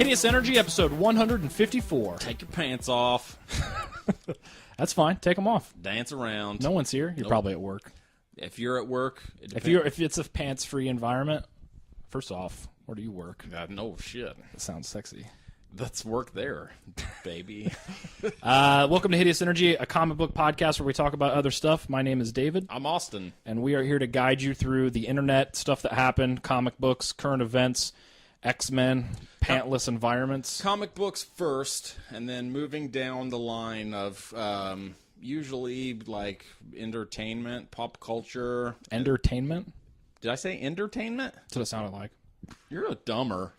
Hideous Energy, episode 154. Take your pants off. That's fine. Take them off. Dance around. No one's here. You're probably at work. If you're at work, it If it's a pants-free environment, first off, where do you work? no shit. That sounds sexy. Let's work there, baby. Welcome to Hideous Energy, a comic book podcast where we talk about other stuff. My name is David. I'm Austin. And we are here to guide you through the internet, stuff that happened, comic books, current events, X-Men, pantless environments. Comic books first, and then moving down the line of usually like entertainment, pop culture. Entertainment? Did I say entertainment? That's what it sounded like. You're a dumber.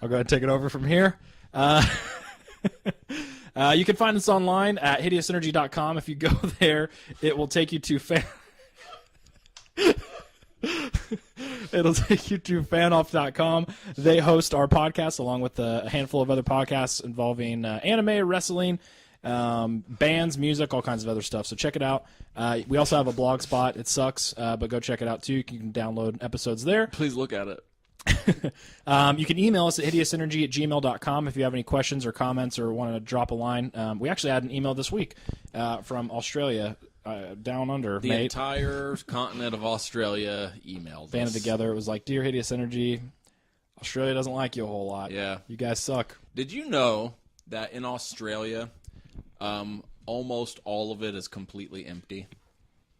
I'll go ahead and take it over from here. You can find us online at hideousenergy.com. If you go there, it will take you to It'll take you to fanoff.com. They host our podcast along with a handful of other podcasts involving anime, wrestling, bands, music, all kinds of other stuff. So check it out. We also have a blog spot. It sucks, but go check it out too. You can download episodes there. Please look at it. You can email us at hideousenergy@gmail.com if you have any questions or comments or want to drop a line. We actually had an email this week from Australia, down under. The entire continent of Australia emailed banded us. together. It was like, Dear Hideous Energy, Australia doesn't like you a whole lot. Yeah. You guys suck. Did you know that in Australia, almost all of it is completely empty?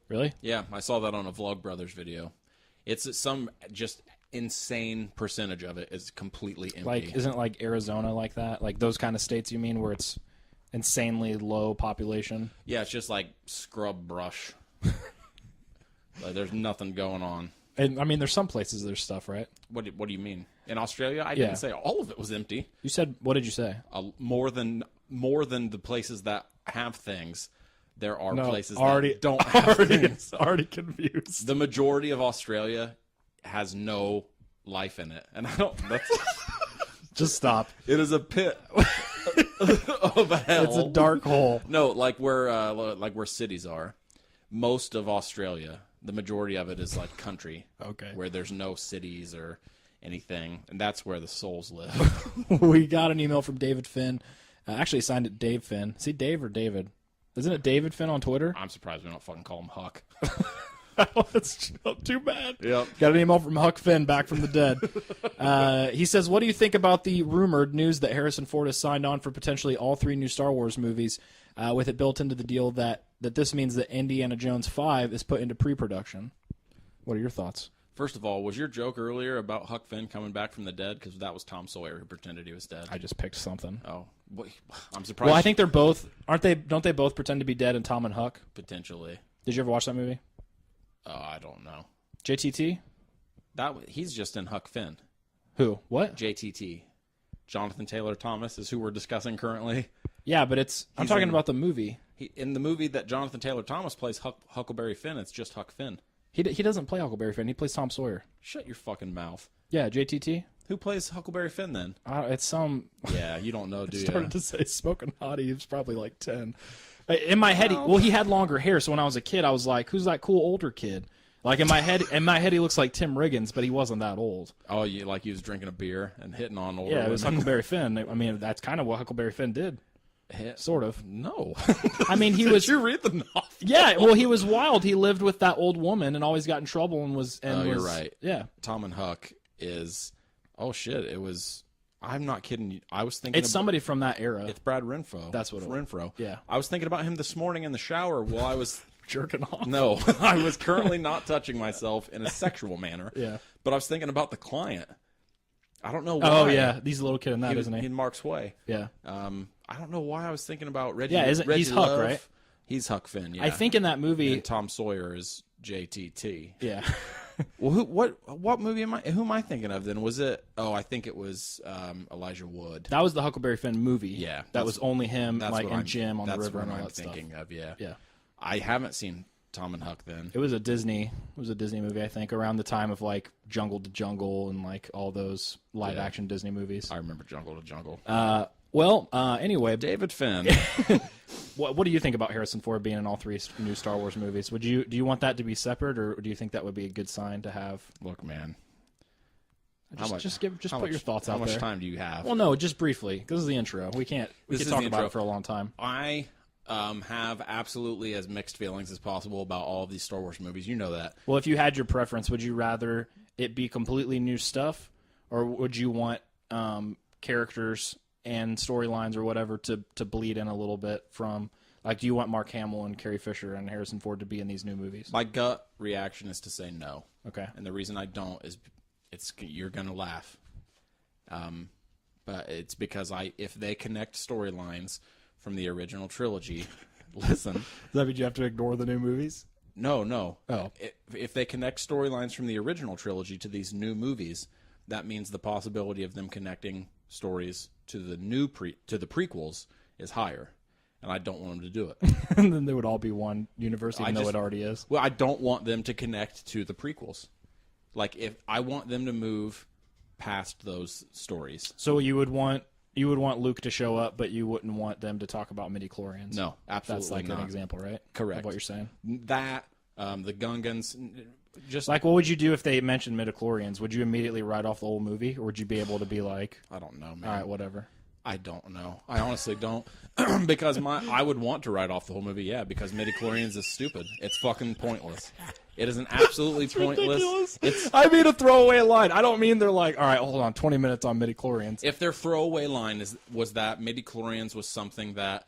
Really? Yeah, I saw that on a Vlogbrothers video. It's some just insane percentage of it is completely empty. Like, isn't it like Arizona like that? Like those kind of states you mean where it's insanely low population? Yeah, it's just like scrub brush. Like, there's nothing going on. And I mean, there's some places there's stuff, right? What do you mean? In Australia, I didn't say all of it was empty. You said, what did you say? More than the places that have things, there are places that don't have things. Already confused. The majority of Australia has no life in it, and I don't. That's just stop. It is a pit of hell. It's a dark hole. No, like where cities are. Most of Australia, the majority of it is like country. Okay. Where there's no cities or anything, and that's where the souls live. We got an email from David Finn. Actually, he signed it Dave Finn. Is he Dave or David? Isn't it David Finn on Twitter? I'm surprised we don't fucking call him Huck. Oh, that's too bad. Yep. Got an email from Huck Finn, back from the dead. He says, what do you think about the rumored news that Harrison Ford has signed on for potentially all 3 new Star Wars movies, with it built into the deal that this means that Indiana Jones 5 is put into pre-production? What are your thoughts? First of all, was your joke earlier about Huck Finn coming back from the dead? Because that was Tom Sawyer who pretended he was dead. I just picked something. Oh, I'm surprised. Well, I think they're both, don't they both pretend to be dead in Tom and Huck? Potentially. Did you ever watch that movie? I don't know. JTT? He's just in Huck Finn. Who? What? JTT. Jonathan Taylor Thomas is who we're discussing currently. Yeah, but I'm talking about the movie. In the movie that Jonathan Taylor Thomas plays Huckleberry Finn, it's just Huck Finn. He doesn't play Huckleberry Finn. He plays Tom Sawyer. Shut your fucking mouth. Yeah, JTT. Who plays Huckleberry Finn then? It's some. Yeah, you don't know, do you? Started to say Smoking Hottie. He was probably like 10. In my head, he had longer hair. So when I was a kid, I was like, "Who's that cool older kid?" Like in my head, he looks like Tim Riggins, but he wasn't that old. Oh, like he was drinking a beer and hitting on older. Yeah, it was Huckleberry Finn. I mean, that's kind of what Huckleberry Finn did. Sort of. No. I mean, he was. Did you read the novel? Yeah, well, he was wild. He lived with that old woman and always got in trouble and was. You're right. Yeah. Tom and Huck is. Oh shit! It was. I'm not kidding you. I was thinking. It's somebody from that era. It's Brad Renfro. That's what it was. Renfro. Yeah. I was thinking about him this morning in the shower while I was jerking off. No, I was currently not touching myself in a sexual manner. Yeah. But I was thinking about the client. I don't know why. Oh yeah, he's a little kid in that, isn't he? He's Mark's way. Yeah. I don't know why I was thinking about Reggie. Yeah, Reggie he's Love. Huck, right? He's Huck Finn. Yeah. I think in that movie, and Tom Sawyer is JTT. Yeah. Well, what movie am I? Who am I thinking of then? Was it? Oh, I think it was Elijah Wood. That was the Huckleberry Finn movie. Yeah, that was only him, like and I'm, Jim on the river and all I'm that stuff. thinking of. Yeah, yeah. I haven't seen Tom and Huck then. It was a Disney movie, I think, around the time of like Jungle to Jungle and like all those live action Disney movies. I remember Jungle to Jungle. Anyway, David Finn. What do you think about Harrison Ford being in all 3 new Star Wars movies? Do you want that to be separate, or do you think that would be a good sign to have? Look, man, Just put your thoughts out there. How much time do you have? Well, no, just briefly. This is the intro. We can talk about it for a long time. I have absolutely as mixed feelings as possible about all of these Star Wars movies. You know that. Well, if you had your preference, would you rather it be completely new stuff, or would you want characters and storylines or whatever to bleed in a little bit from, like, do you want Mark Hamill and Carrie Fisher and Harrison Ford to be in these new movies? My gut reaction is to say no. Okay. And the reason I don't is you're going to laugh. But it's because if they connect storylines from the original trilogy, listen. Does that mean you have to ignore the new movies? No. Oh. If they connect storylines from the original trilogy to these new movies, that means the possibility of them connecting stories to the prequels is higher, and I don't want them to do it. And then they would all be one universe, even though it already is. Well, I don't want them to connect to the prequels. Like, if I want them to move past those stories. So you would want Luke to show up, but you wouldn't want them to talk about midi-chlorians. No, absolutely That's like not. an example, right? Correct. Of what you're saying. That the Gungans. Just like, what would you do if they mentioned midichlorians? Would you immediately write off the whole movie, or would you be able to be like, I don't know, man. All right, whatever. I don't know. I honestly don't. Because I would want to write off the whole movie, yeah, because midichlorians is stupid. It's fucking pointless. It is an absolutely pointless. I mean a throwaway line. I don't mean they're like, all right, hold on, 20 minutes on midichlorians. If their throwaway line was that midichlorians was something that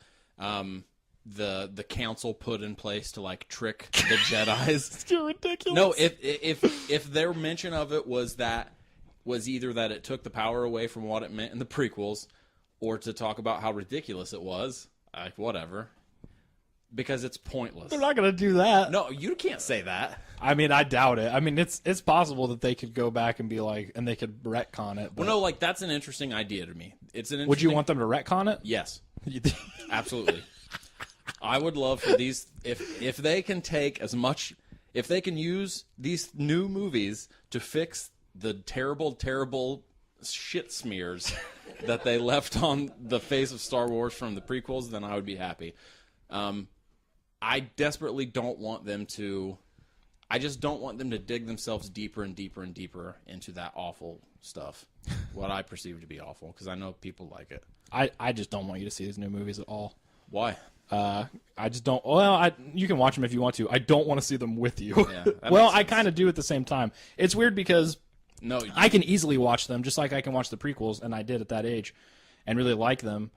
the council put in place to, like, trick the Jedis. It's ridiculous. No, if their mention of it was either that it took the power away from what it meant in the prequels, or to talk about how ridiculous it was, whatever. Because it's pointless. They're not going to do that. No, you can't say that. I mean, I doubt it. I mean, it's possible that they could go back and be like, and they could retcon it. But... Well, no, like, that's an interesting idea to me. Would you want them to retcon it? Yes. Absolutely. I would love for these, if they can take as much, if they can use these new movies to fix the terrible, terrible shit smears that they left on the face of Star Wars from the prequels, then I would be happy. I desperately don't want them to, I just don't want them to dig themselves deeper and deeper and deeper into that awful stuff, what I perceive to be awful, because I know people like it. I just don't want you to see these new movies at all. Why? I just don't. Well, you can watch them if you want to. I don't want to see them with you. Yeah, well, I kind of do at the same time. It's weird because no, I can easily watch them just like I can watch the prequels, and I did at that age, and really like them.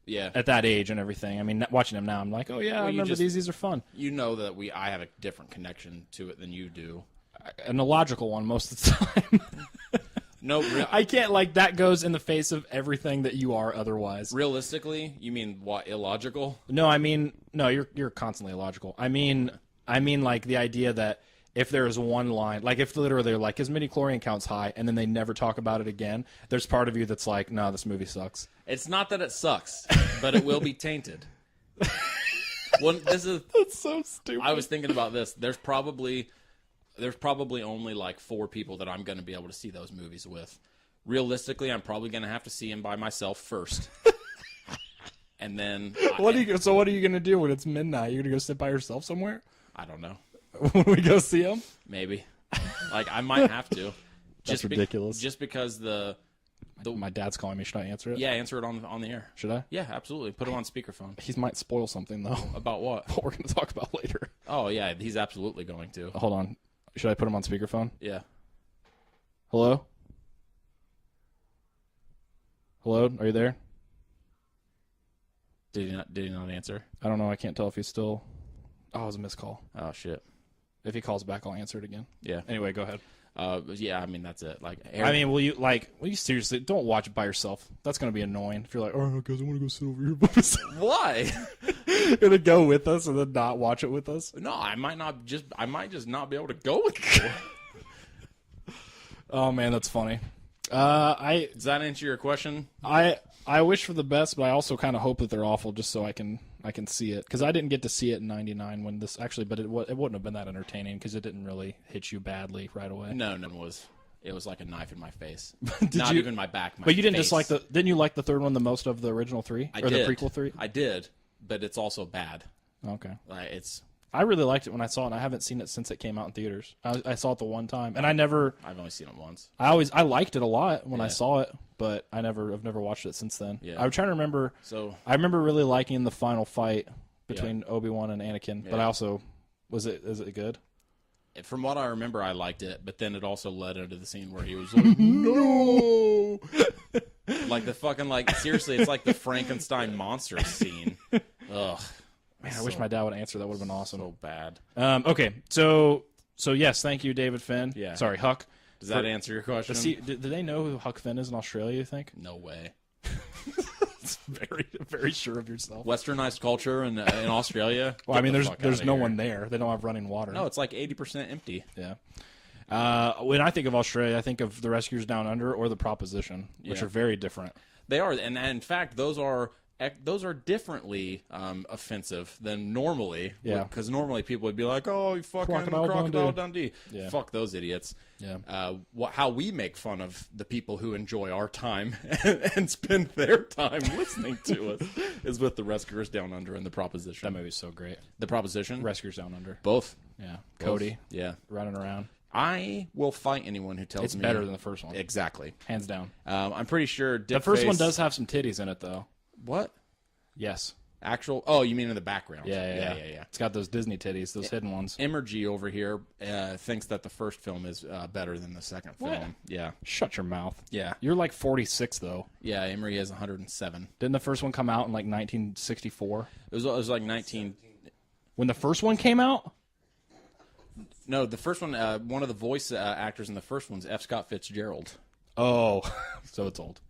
Yeah. At that age and everything. I mean, watching them now, I'm like, oh yeah, I remember these. These are fun. You know that I have a different connection to it than you do. An illogical one most of the time. No, I can't, like, that goes in the face of everything that you are otherwise. Realistically, you mean what, illogical? No, I mean, no, you're constantly illogical. I mean like the idea that if there's one line, like if literally they're like, his midichlorian count's high, and then they never talk about it again, there's part of you that's like, no, this movie sucks. It's not that it sucks, but it will be tainted. That's so stupid. I was thinking about this. There's probably only like 4 people that I'm going to be able to see those movies with. Realistically, I'm probably going to have to see them by myself first. And then what are you going to do when it's midnight? You're going to go sit by yourself somewhere? I don't know. When we go see them? Maybe. Like, I might have to. That's ridiculous. Just because my dad's calling me. Should I answer it? Yeah, answer it on the air. Should I? Yeah, absolutely. Put it on speakerphone. He might spoil something, though. About what? What we're going to talk about later. Oh, yeah, he's absolutely going to. Hold on. Should I put him on speakerphone? Yeah. Hello? Hello? Are you there? Did he not answer? I don't know. I can't tell if he's still... Oh, it was a missed call. Oh, shit. If he calls back, I'll answer it again. Yeah. Anyway, go ahead. Yeah, I mean, that's it. Like, I mean, will you seriously, don't watch it by yourself. That's going to be annoying. If you're like, oh, guys, I want to go sit over here by myself. Why? You're going to go with us and then not watch it with us? No, I might just not be able to go with you. Oh, man, that's funny. Does that answer your question? I wish for the best, but I also kind of hope that they're awful just so I can see it. Because I didn't get to see it in '99 when this actually, but it wouldn't have been that entertaining because it didn't really hit you badly right away. No, it was like a knife in my face. Not even my back. But you didn't didn't you like the third one the most of the original 3? I or did. The prequel 3? I did, but it's also bad. Okay. It's I really liked it when I saw it, and I haven't seen it since it came out in theaters. I saw it the one time, and I've only seen it once. I liked it a lot when I saw it, but I've never watched it since then. Yeah. I'm trying to remember. So I remember really liking the final fight between Obi-Wan and Anakin, but I also is it good? from what I remember, I liked it, but then it also led into the scene where he was like, no! Like the fucking, like, seriously, it's like the Frankenstein monster scene. Ugh. Man, I wish my dad would answer. That would have been awesome. So bad. Okay, so yes, thank you, David Finn. Yeah. Sorry, Huck. Does that answer your question? Do they know who Huck Finn is in Australia, you think? No way. It's very, very sure of yourself. Westernized culture in Australia? Well, I mean, Get the there's fuck no outta one here. there. They don't have running water. No, it's like 80% empty. Yeah. When I think of Australia, I think of the Rescuers Down Under or the Proposition, which are very different. They are, and in fact, those are differently offensive than normally. Yeah. Because normally people would be like, "Oh, you fucking Crocodile Dundee." Yeah. Fuck those idiots. Yeah. How we make fun of the people who enjoy our time and spend their time listening to us is with the Rescuers Down Under and the Proposition. That movie's so great. The Proposition. Rescuers Down Under. Both. Yeah. Both. Cody. Yeah. Running around. I will fight anyone who tells me It's better than the first one. Exactly. Hands down. I'm pretty sure The first one does have some titties in it, though. What? Yes. Actual? Oh, you mean in the background? Yeah. It's got those Disney titties, those hidden ones. Emergy over here thinks that the first film is better than the second film. What? Yeah. Shut your mouth. Yeah. You're like 46, though. Yeah, Emery is 107. Didn't the first one come out in like 1964? It was like 19... When the first one came out? No, the first one, one of the voice actors in the first one's F. Scott Fitzgerald. Oh, so it's old.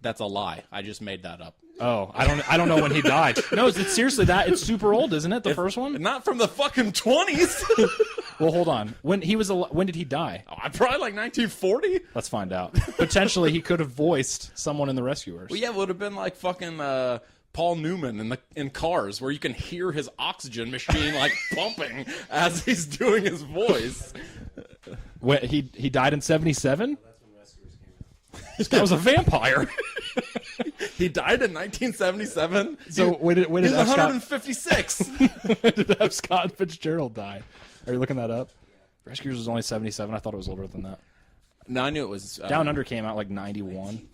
That's a lie. I just made that up. Oh, I don't know when he died. No, it's seriously that it's super old, isn't it? The first one? Not from the fucking 20s. Well, hold on. When did he die? Probably like 1940. Let's find out. Potentially, he could have voiced someone in the Rescuers. Well, yeah, it would have been like fucking Paul Newman in Cars, where you can hear his oxygen machine like pumping as he's doing his voice. When, he died in 1977? This guy was a vampire. He died in 1977. So when did He's F. Scott, 156. when did F. Scott Fitzgerald die? Are you looking that up? Rescuers was only 1977. I thought it was older than that. No, I knew it was. Down Under came out like 1991.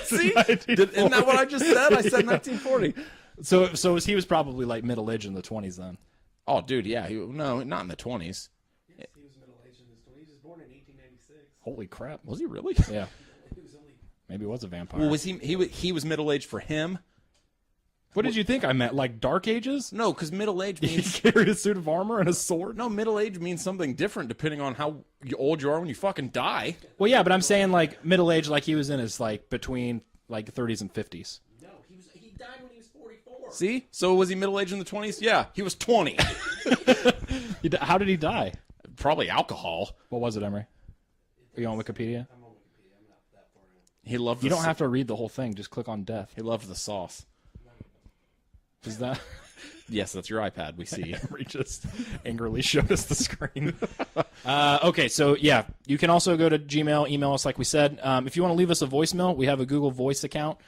See? Isn't that what I just said? I said 1940. So he was probably like middle aged in the 20s then. Oh, dude, yeah. No, not in the 20s. Yes, he was middle-aged in his 20s. He was born in 1896. Holy crap! Was he really? Yeah, He was only... maybe it was a vampire. Well, was he was middle aged for him? What did you think I meant? Like Dark Ages? No, because middle age He means carried a suit of armor and a sword? no. Middle age means something different depending on how old you are when you fucking die. Well, yeah, but I'm saying like middle age, like he was in his like between like 30s and 50s. No, he died when he was 44. See? So was he middle aged in the 20s? Yeah, he was 20. How did he die? Probably alcohol. What was it, Emery? Are you on Wikipedia? I'm on Wikipedia. I'm not that far in. He loved. You don't have to read the whole thing. Just click on death. He loved the sauce. Is that? Yes, that's your iPad. We see. Emery just angrily showed us the screen. Okay, so yeah, you can also go to Gmail, email us like we said. If you want to leave us a voicemail, we have a Google Voice account.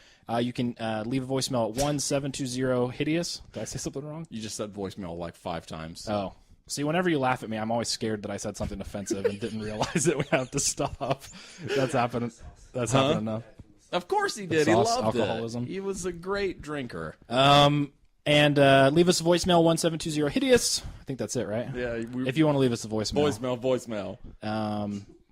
You can leave a voicemail at 1-720-HIDEOUS. Did I say something wrong? You just said voicemail like 5 times. Oh. See, whenever you laugh at me, I'm always scared that I said something offensive and didn't realize it. We have to stop. That's happened. That's happened enough. Of course he did. He sauce, loved alcoholism. it. He was a great drinker. And leave us a voicemail, 1-720-HIDEOUS. I think that's it, right? Yeah. If you want to leave us a voicemail. Voicemail.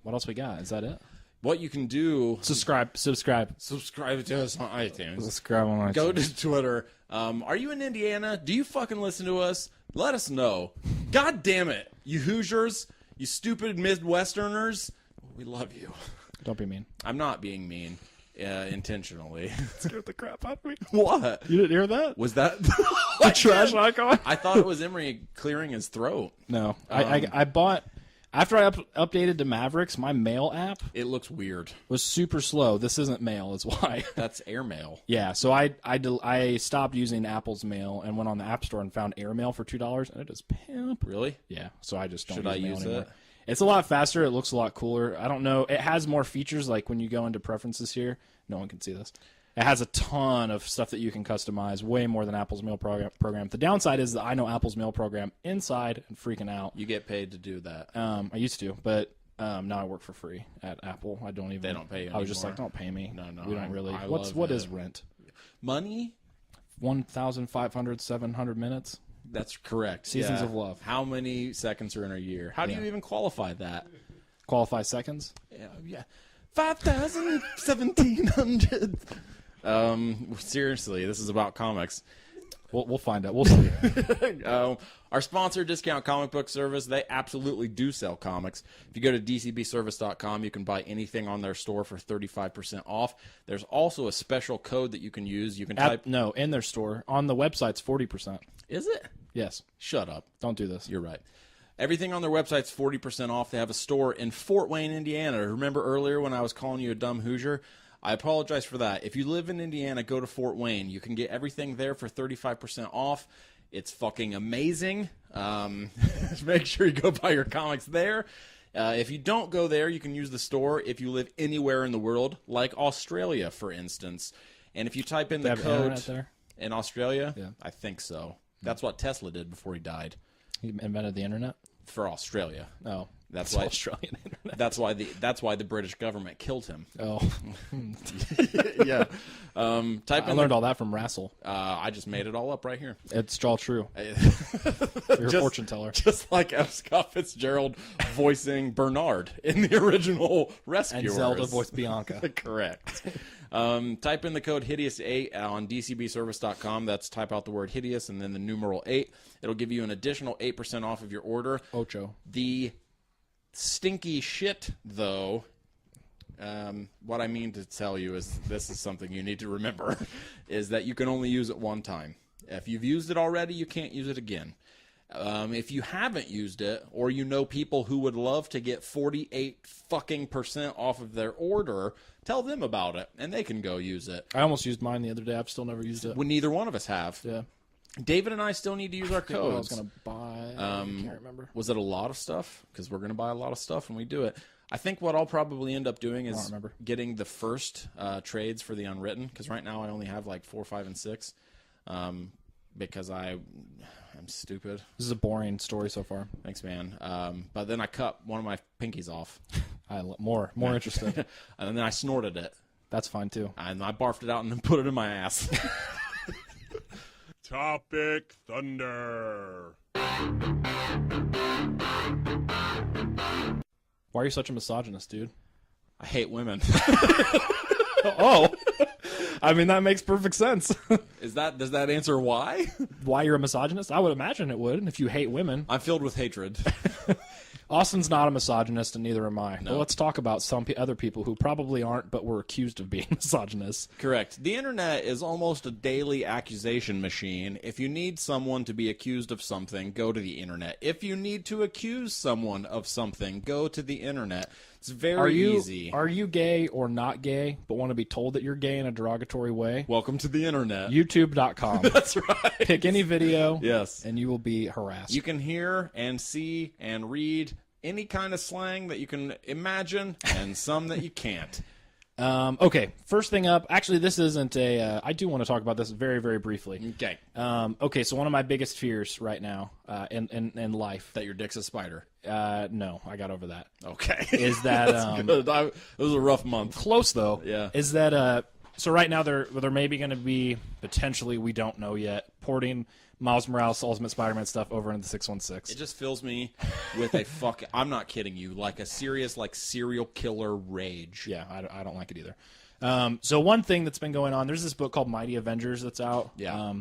What else we got? Is that it? What you can do, Subscribe. subscribe to us on iTunes. Subscribe on Go to Twitter. Are you in Indiana? Do you fucking listen to us? Let us know. God damn it. You Hoosiers. You stupid Midwesterners. We love you. Don't be mean. I'm not being mean intentionally. Scared the crap out of me. What? You didn't hear that? Was that The trash icon? I thought it was Emery clearing his throat. No. I bought... After I updated to Mavericks, my mail app It looks weird. was super slow. This isn't mail, is why. That's airmail. Yeah, so I stopped using Apple's mail and went on the App Store and found AirMail for $2, and it is pimp. Really? Yeah, so I just don't Should use I mail use anymore. it? It's a lot faster. It looks a lot cooler. I don't know. It has more features, like when you go into preferences here. No one can see this. It has a ton of stuff that you can customize, way more than Apple's mail program. The downside is that I know Apple's mail program inside and freaking out. You get paid to do that. I used to, but now I work for free at Apple. I don't even. They don't pay you I was just anymore. like, don't pay me. No, we don't really. I What love is it. rent? Money? 1,500, 700 minutes. That's correct. Seasons of love. How many seconds are in a year? How do you even qualify that? Qualify seconds. Yeah. 5,000, 1,700. Seriously, this is about comics. We'll find out. We'll see. Our sponsor, Discount Comic Book Service, they absolutely do sell comics. If you go to dcbservice.com, you can buy anything on their store for 35% off. There's also a special code that you can use. You can type... No, in their store. On the website's 40%. Is it? Yes. Shut up. Don't do this. You're right. Everything on their website's 40% off. They have a store in Fort Wayne, Indiana. Remember earlier when I was calling you a dumb Hoosier? I apologize for that. If you live in Indiana, go to Fort Wayne. You can get everything there for 35% off. It's fucking amazing. Make sure you go buy your comics there. If you don't go there, you can use the store if you live anywhere in the world, like Australia, for instance. And if you type in the code there? in Australia, Yeah. I think so. That's what Tesla did before he died. He invented the internet? For Australia. Oh. That's It's why Australian internet. That's why the British government killed him. Oh. Yeah. Type I in learned all that from Rassel. I just made it all up right here. It's all true. You're a fortune teller. Just like F. Scott Fitzgerald voicing Bernard in the original Rescuers. And Zelda voiced Bianca. Correct. Type in the code Hideous8 on dcbservice.com. That's type out the word Hideous and then the numeral 8. It'll give you an additional 8% off of your order. Ocho. The stinky shit, though, what I mean to tell you is this is something you need to remember, is that you can only use it one time. If you've used it already, you can't use it again. If you haven't used it, or you know people who would love to get 48% off of their order, tell them about it, and they can go use it. I almost used mine the other day. I've still never used it. When neither one of us have. Yeah. David and I still need to use our What I was codes. going to buy. I can't remember. Was it a lot of stuff? Because we're going to buy a lot of stuff when we do it. I think what I'll probably end up doing is remember. getting the first trades for the Unwritten, because right now I only have like 4, 5, and 6, because I'm stupid. This is a boring story so far. Thanks, man. But then I cut one of my pinkies off. More interested. And then I snorted it. That's fine too. And I barfed it out and then put it in my ass. Topic Thunder. Why are you such a misogynist, dude? I hate women. Oh, I mean that makes perfect sense. Does that answer why? Why you're a misogynist? I would imagine it would. If you hate women, I'm filled with hatred. Austin's not a misogynist, and neither am I. No. Well, let's talk about some other people who probably aren't, but were accused of being misogynists. Correct. The internet is almost a daily accusation machine. If you need someone to be accused of something, go to the internet. If you need to accuse someone of something, go to the internet. It's very easy. Are you gay or not gay, but want to be told that you're gay in a derogatory way? Welcome to the internet. YouTube.com. That's right. Pick any video, Yes. and you will be harassed. You can hear and see and read any kind of slang that you can imagine and some that you can't. Okay, first thing up. Actually, this isn't a. I do want to talk about this very, very briefly. Okay. Okay, so one of my biggest fears right now in life. That your dick's a spider. No, I got over that. Okay. Is that That's good. It was a rough month. close though? Yeah. Is that so right now there may be going to be potentially, we don't know yet, porting Miles Morales Ultimate Spider-Man stuff over into the 616. It just fills me with a I'm not kidding you, like a serious serial killer rage. Yeah, I don't like it either. So one thing that's been going on, there's this book called Mighty Avengers that's out. Yeah.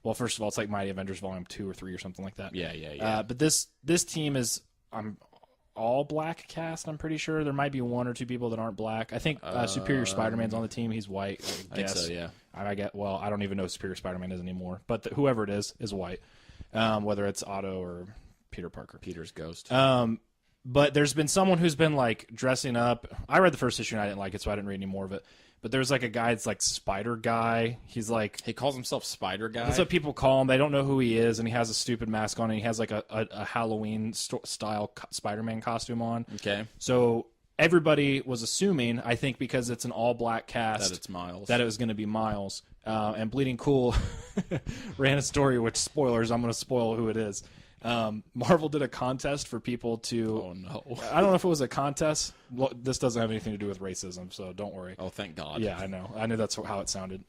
Well, first of all, it's like Mighty Avengers Volume 2 or 3 or something like that. Yeah. But this team is all black cast, I'm pretty sure. There might be 1 or 2 people that aren't black. I think Superior Spider-Man's on the team. He's white, I think guess. so, yeah. I don't even know who Superior Spider-Man is anymore. But whoever it is white, whether it's Otto or Peter Parker. Peter's ghost. But there's been someone who's been like dressing up. I read the first issue and I didn't like it, so I didn't read any more of it. But there's like a guy that's like Spider Guy. He's like, he calls himself Spider Guy. that's what people call him. They don't know who he is, and he has a stupid mask on, and he has like a Halloween style Spider-Man costume on. Okay. So everybody was assuming, I think because it's an all-black cast, That it's Miles. that it was going to be Miles. And Bleeding Cool ran a story, which, spoilers, I'm going to spoil who it is. Marvel did a contest for people to... Oh, no. I don't know if it was a contest. Well, this doesn't have anything to do with racism, so don't worry. Oh, thank God. Yeah, I know. I knew that's how it sounded.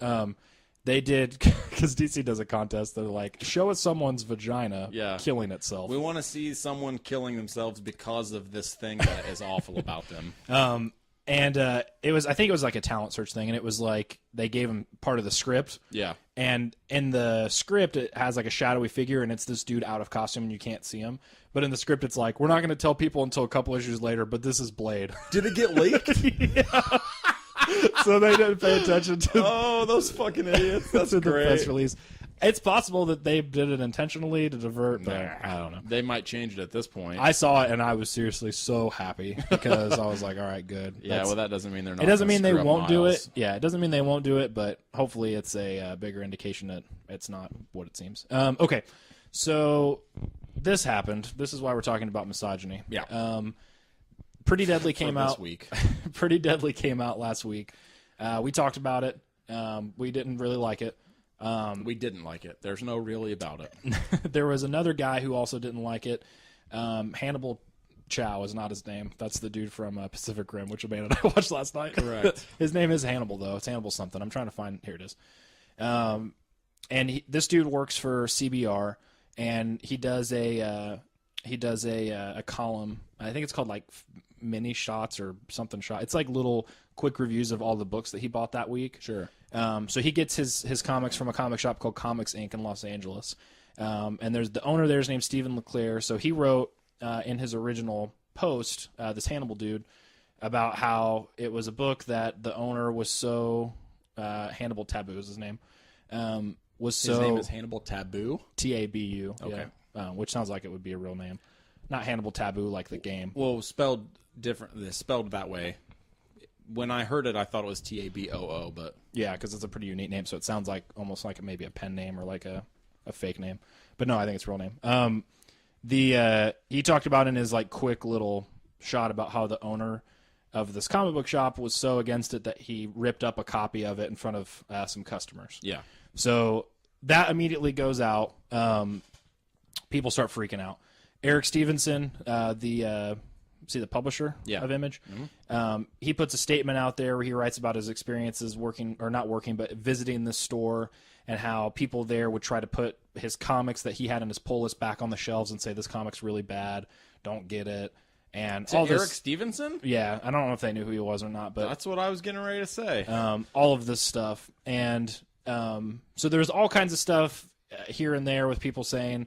They did, because DC does a contest. They're like, show us someone's vagina killing itself. We want to see someone killing themselves because of this thing that is awful about them. And it was, I think it was like a talent search thing, and it was like they gave him part of the script. Yeah. And in the script, it has like a shadowy figure, and it's this dude out of costume, and you can't see him. But in the script, it's like, we're not going to tell people until a couple issues later, but this is Blade. Did it get leaked? Yeah. So they didn't pay attention to Oh, those fucking idiots. That's to the great. press release. It's possible that they did it intentionally to divert, but I don't know. They might change it at this point. I saw it, and I was seriously so happy because I was like, all right, good. Yeah, well, that doesn't mean they're not. It doesn't gonna mean they screw up won't do Miles. it. Yeah, it doesn't mean they won't do it, but hopefully it's a bigger indication that it's not what it seems. Okay, so this happened. This is why we're talking about misogyny. Yeah. Pretty Deadly came For this out. week. Pretty Deadly came out last week. We talked about it. We didn't really like it. We didn't like it. There's no really about it. There was another guy who also didn't like it. Hannibal Chao is not his name. That's the dude from Pacific Rim, which Amanda and I watched last night. Correct. His name is Hannibal, though. It's Hannibal something. I'm trying to find. Here it is. And this dude works for CBR, and he does a column. I think it's called like mini shots or something shot. It's like little quick reviews of all the books that he bought that week. Sure. So he gets his comics from a comic shop called Comics Inc. in Los Angeles. And there's the owner there is named Stephen LeClaire. So he wrote in his original post, this Hannibal dude, about how it was a book that the owner was so Hannibal Taboo is his name. His name is Hannibal Taboo. Tabu. Okay. Yeah. Which sounds like it would be a real name, not Hannibal Taboo like the game. Well, spelled different. Spelled that way. When I heard it, I thought it was Taboo, but Yeah, because it's a pretty unique name, so it sounds like almost like maybe a pen name or like a fake name. But no, I think it's a real name. He talked about in his like quick little shot about how the owner of this comic book shop was so against it that he ripped up a copy of it in front of some customers. yeah. So that immediately goes out. People start freaking out. Eric Stevenson, the publisher of Image, he puts a statement out there where he writes about his experiences working, or not working, but visiting this store, and how people there would try to put his comics that he had in his pull list back on the shelves and say, this comic's really bad, don't get it. And all Eric this, Stevenson? yeah, I don't know if they knew who he was or not, but That's what I was getting ready to say. all of this stuff. And so there's all kinds of stuff here and there with people saying,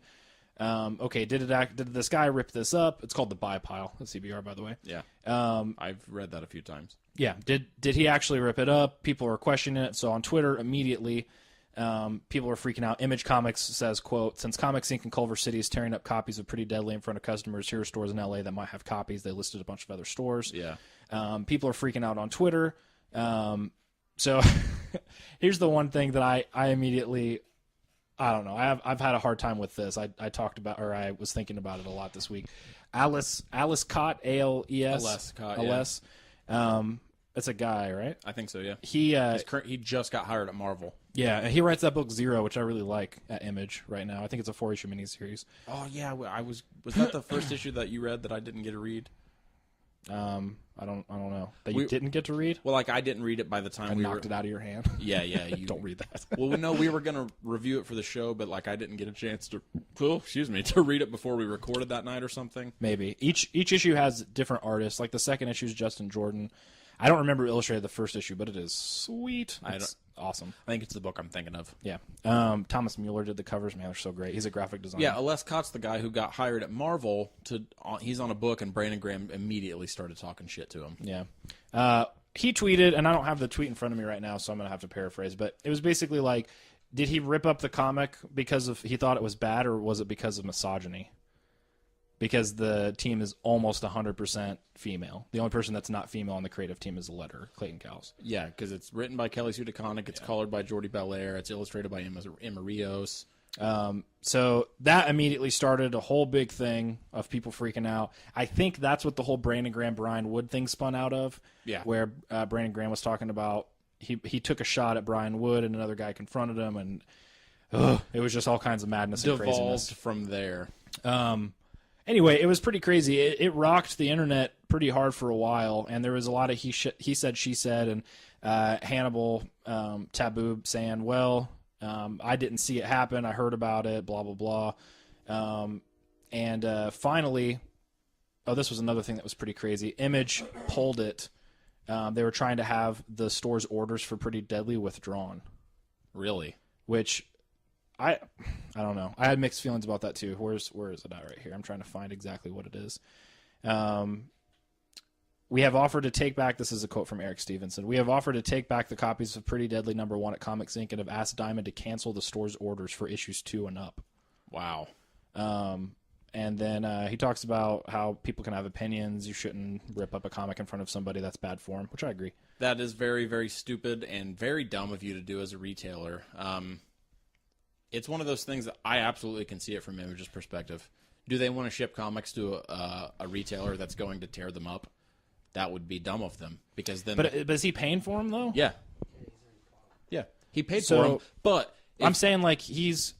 okay, did this guy rip this up? It's called the buy pile at CBR, by the way. Yeah. I've read that a few times. Yeah. Did he actually rip it up? People are questioning it. So on Twitter, immediately, people are freaking out. Image Comics says, quote, since Comics Inc. in Culver City is tearing up copies of Pretty Deadly in front of customers, here are stores in LA that might have copies. They listed a bunch of other stores. Yeah. People are freaking out on Twitter. So here's the one thing that I immediately, I don't know. I've had a hard time with this. I talked about, or I was thinking about it a lot this week. Alice Cott, ALES. Alice Cott, yeah. Alice. It's a guy, right? I think so, yeah. He He just got hired at Marvel. yeah, he writes that book Zero, which I really like at Image right now. I think it's a 4-issue miniseries. Oh, yeah. Was that the first issue that you read that I didn't get to read? I don't know. That you We- didn't get to read? Well, like, I didn't read it by the time we Knocked it out of your hand. Yeah, yeah. You Don't read that. Well, no, we were going to review it for the show, but, like, I didn't get a chance to, to read it before we recorded that night or something. Maybe. Each issue has different artists. Like the second issue is Justin Jordan. I don't remember who illustrated the first issue, but it is sweet. It's awesome. I think it's the book I'm thinking of. Yeah. Thomas Mueller did the covers. Man, they're so great. He's a graphic designer. Yeah, Les Cott's the guy who got hired at Marvel he's on a book, and Brandon Graham immediately started talking shit to him. Yeah. He tweeted, and I don't have the tweet in front of me right now, so I'm going to have to paraphrase, but it was basically like, did he rip up the comic because he thought it was bad, or was it because of misogyny? Because the team is almost 100% female. The only person that's not female on the creative team is the letterer, Clayton Cowles. Yeah, because it's written by Kelly Sue DeConnick, it's colored by Jordi Belair, it's illustrated by Emma Rios. So that immediately started a whole big thing of people freaking out. I think that's what the whole Brandon Graham Brian Wood thing spun out of. Yeah. Where Brandon Graham was talking about he took a shot at Brian Wood and another guy confronted him, and it was just all kinds of madness and Devolved craziness from there. Anyway, it was pretty crazy. It rocked the internet pretty hard for a while, and there was a lot of he said, she said, and Hannibal Taboo saying, well, I didn't see it happen. I heard about it, blah, blah, blah. And finally, this was another thing that was pretty crazy. Image pulled it. They were trying to have the store's orders for Pretty Deadly withdrawn. Really? Which I don't know. I had mixed feelings about that too. Where is it at right here? I'm trying to find exactly what it is. We have offered to take back, this is a quote from Eric Stevenson, we have offered to take back the copies of Pretty Deadly #1 at Comics Inc. and have asked Diamond to cancel the store's orders for issues 2 and up. Wow. And then he talks about how people can have opinions. You shouldn't rip up a comic in front of somebody. That's bad form, which I agree. That is very, very stupid and very dumb of you to do as a retailer. It's one of those things that I absolutely can see it from Image's perspective. Do they want to ship comics to a retailer that's going to tear them up? That would be dumb of them, because then. But is he paying for them though? Yeah. Yeah, he paid So, for them, but I'm saying like he's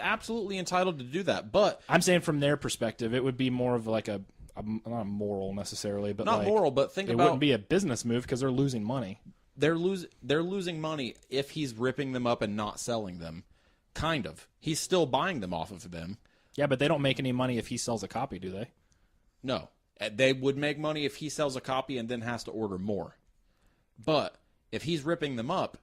absolutely entitled to do that. But I'm saying from their perspective, it would be more of like not a moral necessarily, but not like, moral. But think it about wouldn't be a business move because they're losing money. they're losing money if he's ripping them up and not selling them. Kind of. He's still buying them off of them. Yeah, but they don't make any money if he sells a copy, do they? No. They would make money if he sells a copy and then has to order more. But if he's ripping them up,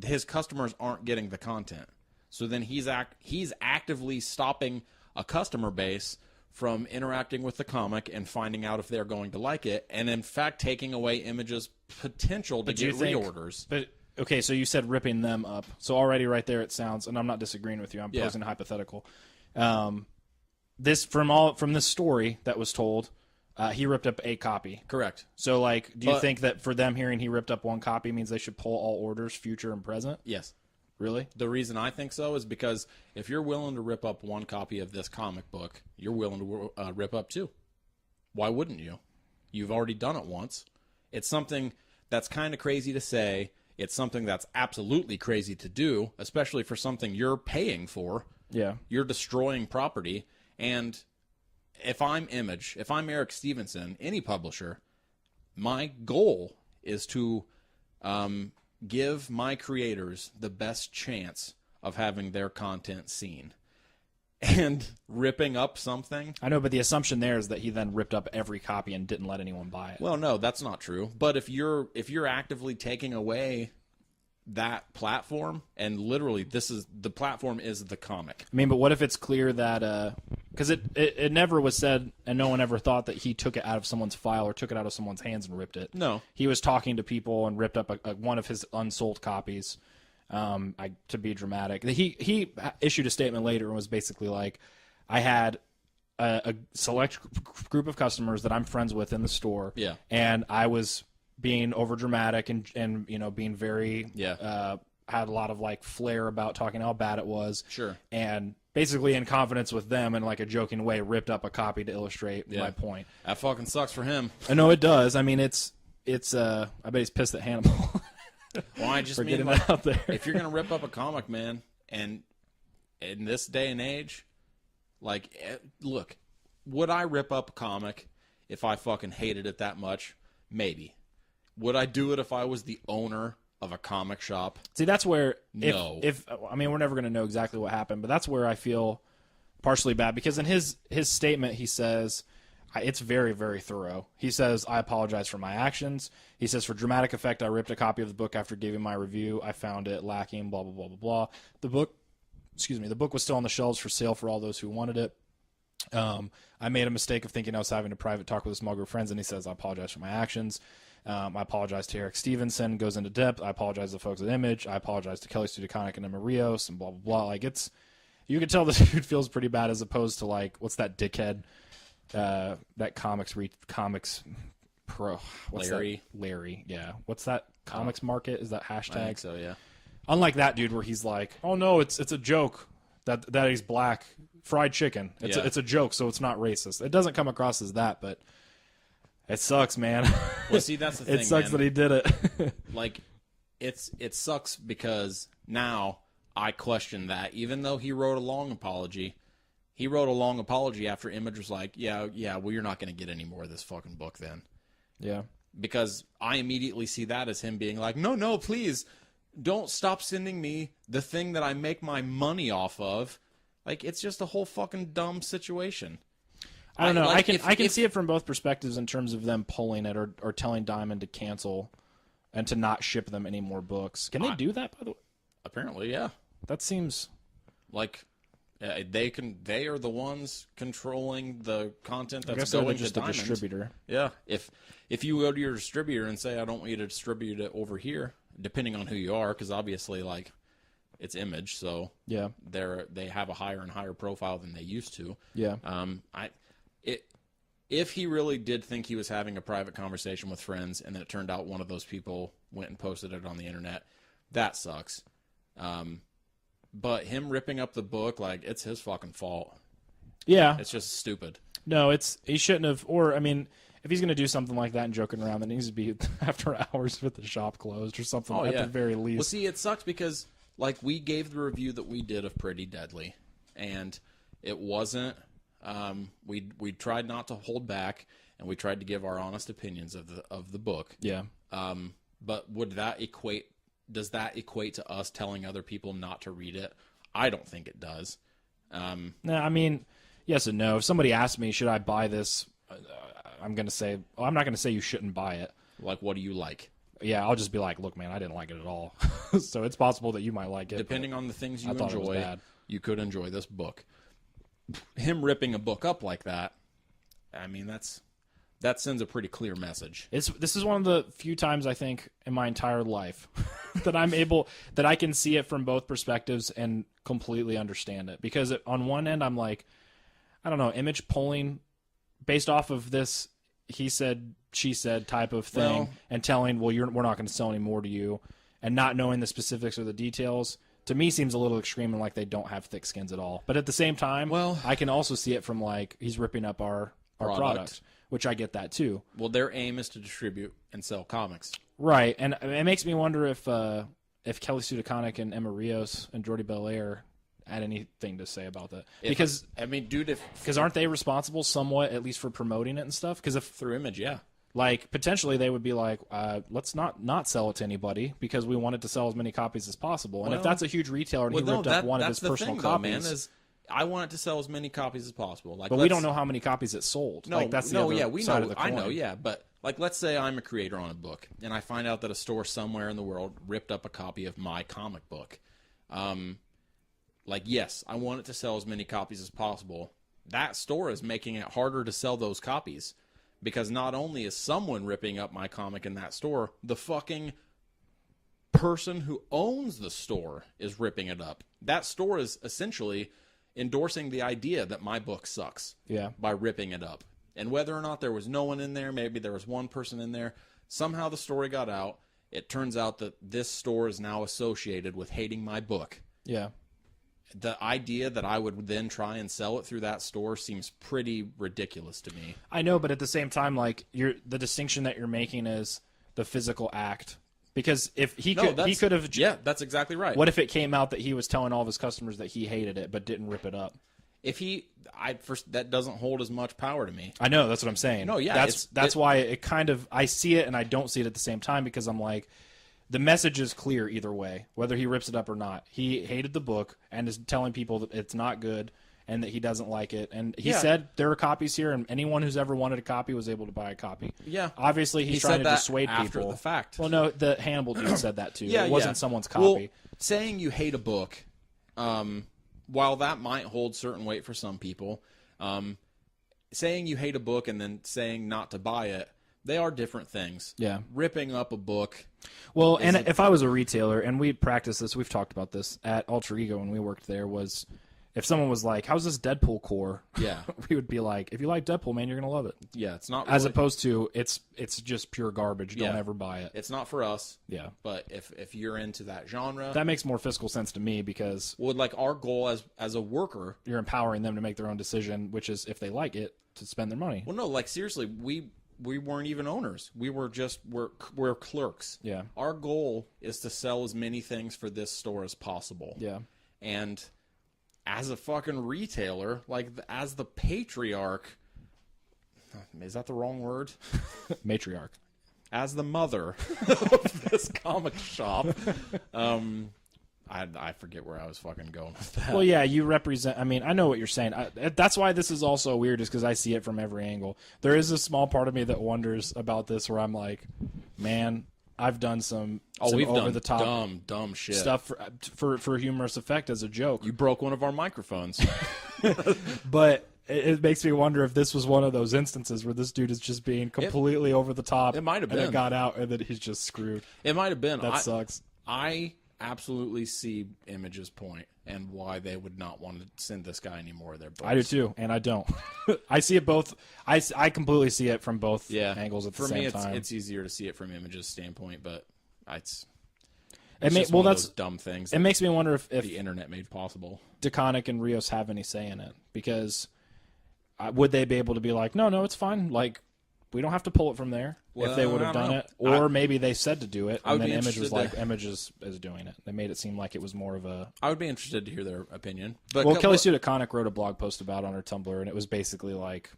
his customers aren't getting the content. So then he's actively stopping a customer base from interacting with the comic and finding out if they're going to like it, and in fact taking away Image's potential to get reorders. But okay, so you said ripping them up. So already right there it sounds, and I'm not disagreeing with you. I'm posing a hypothetical. This from this story that was told, he ripped up a copy. Correct. So like, do you think that for them hearing he ripped up one copy means they should pull all orders, future and present? Yes. Really? The reason I think so is because if you're willing to rip up one copy of this comic book, you're willing to rip up two. Why wouldn't you? You've already done it once. It's something that's kind of crazy to say. It's something that's absolutely crazy to do, especially for something you're paying for. Yeah. You're destroying property. And if I'm Image, if I'm Eric Stevenson, any publisher, my goal is to give my creators the best chance of having their content seen. And ripping up something. I know, but the assumption there is that he then ripped up every copy and didn't let anyone buy it. Well, no, that's not true. But if you're actively taking away that platform, and literally the platform is the comic. I mean, but what if it's clear that because it never was said, and no one ever thought that he took it out of someone's file or took it out of someone's hands and ripped it. No, he was talking to people and ripped up one of his unsold copies. To be dramatic, he issued a statement later and was basically like, I had a select group of customers that I'm friends with in the store, yeah, and I was being over dramatic and being very had a lot of like flair about talking how bad it was, sure, and basically in confidence with them in like a joking way ripped up a copy to illustrate my point. That fucking sucks for him. I know it does. I mean, it's I bet he's pissed at Hannibal. Well, I just mean like, out there. If you're gonna rip up a comic, man, and in this day and age, like, look, would I rip up a comic if I fucking hated it that much? Maybe. Would I do it if I was the owner of a comic shop? See, that's where if I mean, we're never gonna know exactly what happened, but that's where I feel partially bad, because in his statement he says, it's very, very thorough. He says, I apologize for my actions. He says, for dramatic effect, I ripped a copy of the book after giving my review. I found it lacking, blah, blah, blah, blah, blah. The book was still on the shelves for sale for all those who wanted it. I made a mistake of thinking I was having a private talk with a small group of friends, and he says, I apologize for my actions. I apologize to Eric Stevenson, goes into depth. I apologize to the folks at Image. I apologize to Kelly Studiconic and Emma Rios, and blah, blah, blah. Like, you can tell this dude feels pretty bad, as opposed to, like, what's that dickhead? That comics pro. What's Larry. That? Larry, yeah. What's that comics market? Is that hashtag? I think so, yeah. Unlike that dude where he's like, oh no, it's a joke. that he's black. Fried chicken. It's a joke, so it's not racist. It doesn't come across as that, but it sucks, man. Well, see, that's the thing, It sucks man. that he did it. Like, it sucks because now I question that. Even though he wrote a long apology, after Image was like, yeah, well, you're not going to get any more of this fucking book then. Yeah. Because I immediately see that as him being like, no, please, don't stop sending me the thing that I make my money off of. Like, it's just a whole fucking dumb situation. I don't know. Like, I can see it from both perspectives in terms of them pulling it or telling Diamond to cancel and to not ship them any more books. Can they do that, by the way? Apparently, yeah. That seems... Like, they are the ones controlling the content I that's guess they're going just to a Diamond. distributor. Yeah. If you go to your distributor and say, I don't want you to distribute it over here, depending on who you are, because obviously, like, it's Image, so Yeah. they have a higher and higher profile than they used to. Yeah. If he really did think he was having a private conversation with friends, and then it turned out one of those people went and posted it on the internet, that sucks. But him ripping up the book, like, it's his fucking fault. Yeah. It's just stupid. No, he shouldn't have. Or, I mean, if he's going to do something like that and joking around, then it needs to be after hours with the shop closed or something at the very least. Well, see, it sucks because, like, we gave the review that we did of Pretty Deadly, and it wasn't. We tried not to hold back, and we tried to give our honest opinions of the book. Yeah. But does that equate to us telling other people not to read it? I don't think it does. No, I mean, yes and no. If somebody asks me, should I buy this, I'm going to say, well, I'm not going to say you shouldn't buy it. Like, what do you like? Yeah, I'll just be like, look, man, I didn't like it at all. So it's possible that you might like it. Depending on the things you I thought it was enjoy, bad. you could enjoy this book. Him ripping a book up like that, I mean, that sends a pretty clear message. This is one of the few times I think in my entire life that I can see it from both perspectives and completely understand it. Because on one end, I'm like, I don't know, Image pulling based off of this he said, she said type of thing, Well, and telling, well, we're not going to sell any more to you, and not knowing the specifics or the details, to me seems a little extreme and like they don't have thick skins at all. But at the same time, I can also see it from like he's ripping up our product, which I get that too. Well, their aim is to distribute and sell comics. Right, and it makes me wonder if Kelly Sue DeConnick and Emma Rios and Jordi Belair had anything to say about that. Because I mean, dude, aren't they responsible somewhat, at least for promoting it and stuff? Because if through Image, yeah. Like, potentially they would be like, let's not sell it to anybody because we want it to sell as many copies as possible. And if that's a huge retailer and he ripped up one of his personal copies... man, is I want it to sell as many copies as possible. Like, but we don't know how many copies it sold. No, like, that's the other we side know. of the coin. I know, yeah. But, like, let's say I'm a creator on a book, and I find out that a store somewhere in the world ripped up a copy of my comic book. Like, yes, I want it to sell as many copies as possible. That store is making it harder to sell those copies. Because not only is someone ripping up my comic in that store, the fucking person who owns the store is ripping it up. That store is essentially endorsing the idea that my book sucks by ripping it up. And whether or not there was no one in there, maybe there was one person in there, somehow the story got out. It turns out that this store is now associated with hating my book. Yeah. The idea that I would then try and sell it through that store seems pretty ridiculous to me. I know, but at the same time, like the distinction that you're making is the physical act. Because if he could have, yeah, that's exactly right. What if it came out that he was telling all of his customers that he hated it but didn't rip it up? That doesn't hold as much power to me. I know, that's what I'm saying. No, yeah, that's why it kind of, I see it and I don't see it at the same time because I'm like, the message is clear either way, whether he rips it up or not. He hated the book and is telling people that it's not good and that he doesn't like it. And he said there are copies here, and anyone who's ever wanted a copy was able to buy a copy. Yeah. Obviously, he's trying to dissuade after people. The fact. Well, no, the Hannibal dude said that too. Yeah, it wasn't someone's copy. Well, saying you hate a book, while that might hold certain weight for some people, saying you hate a book and then saying not to buy it, they are different things. Yeah. Ripping up a book. Well, and if I was a retailer, and we practiced this, we've talked about this at Alter Ego when we worked there, was if someone was like, how's this Deadpool core? Yeah. We would be like, if you like Deadpool, man, you're going to love it. Yeah, it's not As really- opposed to, it's just pure garbage. Don't Yeah. ever buy it. It's not for us. Yeah. But if you're into that genre, That makes more fiscal sense to me because would like our goal as a worker. you're empowering them to make their own decision, which is, if they like it, to spend their money. Well, no, like seriously, we weren't even owners. We're clerks. Yeah. Our goal is to sell as many things for this store as possible. Yeah. And as a fucking retailer, like as the patriarch, is that the wrong word? Matriarch. As the mother of this comic shop, I forget where I was fucking going with that. Well, yeah, you represent. I mean, I know what you're saying. That's why this is also weird, is because I see it from every angle. There is a small part of me that wonders about this, where I'm like, man, I've done some we've over done the top dumb shit stuff for humorous effect as a joke. You broke one of our microphones. But it makes me wonder if this was one of those instances where this dude is just being completely over the top. It might have And been. it got out, and then he's just screwed. It might have been. That sucks. I absolutely see Image's point and why they would not want to send this guy any more of their books. I do too, and I don't. I see it both. I completely see it from both angles at the same time. For me, it's easier to see it from Image's standpoint, but it's It just one of those dumb things It makes me wonder if the internet made possible. DeConnick and Rios have any say in it, because would they be able to be like, no, it's fine, like we don't have to pull it from there, if they would have done it, or maybe they said to do it, and then Image was like, Image is doing it. They made it seem like it was more of a. I would be interested to hear their opinion. But Well, Kelly Sue DeConnick wrote a blog post about it on her Tumblr, and it was basically like,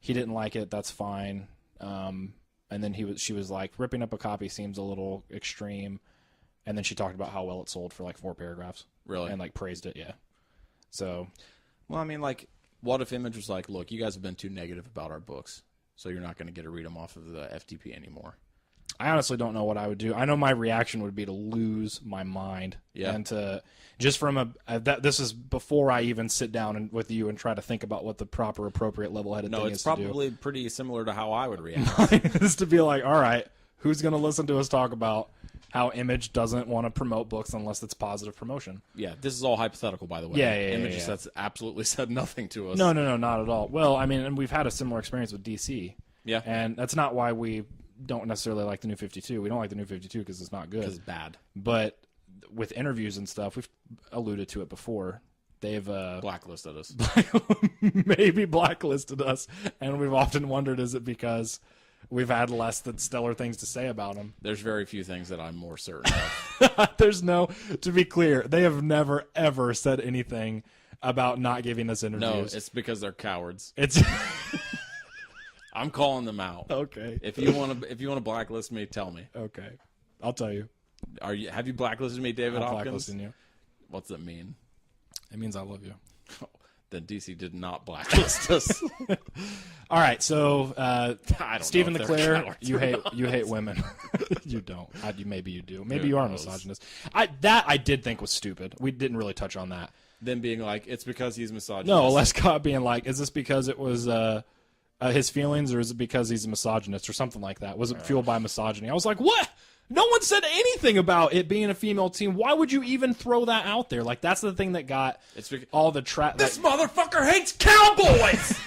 he didn't like it, that's fine, and then she was like, ripping up a copy seems a little extreme, and then she talked about how well it sold for like 4 paragraphs, Really? and like praised it, yeah. So, well, I mean, like, what if Image was like, look, you guys have been too negative about our books, so you're not going to get to read them off of the FTP anymore. I honestly don't know what I would do. I know my reaction would be to lose my mind. Yeah. And to just from this is before I even sit down with you and try to think about what the proper, appropriate, level-headed thing No, is to do. it's probably pretty similar to how I would react. Is to be like, all right, who's going to listen to us talk about how Image doesn't want to promote books unless it's positive promotion? Yeah, this is all hypothetical, by the way. Yeah, Image has absolutely said nothing to us. No, not at all. Well, I mean, and we've had a similar experience with DC. Yeah. And that's not why we don't necessarily like the New 52. We don't like the New 52 because it's not good. Because it's bad. But with interviews and stuff, we've alluded to it before. They've Blacklisted us. maybe blacklisted us, and we've often wondered, is it because we've had less than stellar things to say about them? There's very few things that I'm more certain of. There's no, to be clear, they have never ever said anything about not giving us interviews. No, it's because they're cowards. It's I'm calling them out. okay. If you want to blacklist me, tell me. Okay, I'll tell you. Have you blacklisted me, David I'm Hopkins? blacklisting you. What's that mean? It means I love you. Then DC did not blacklist us. All right, so I don't Stephen know if LeClaire, they're cowards you or hate not. women. You don't. Maybe you do. Maybe Who you are a knows? misogynist. I did think was stupid. We didn't really touch on that. Then being like, it's because he's misogynist. No, Lescott being like, is this because it was his feelings, or is it because he's a misogynist or something like that? Was it fueled by misogyny? I was like, what? No one said anything about it being a female team. Why would you even throw that out there? Like, that's the thing that got all the This motherfucker hates cowboys!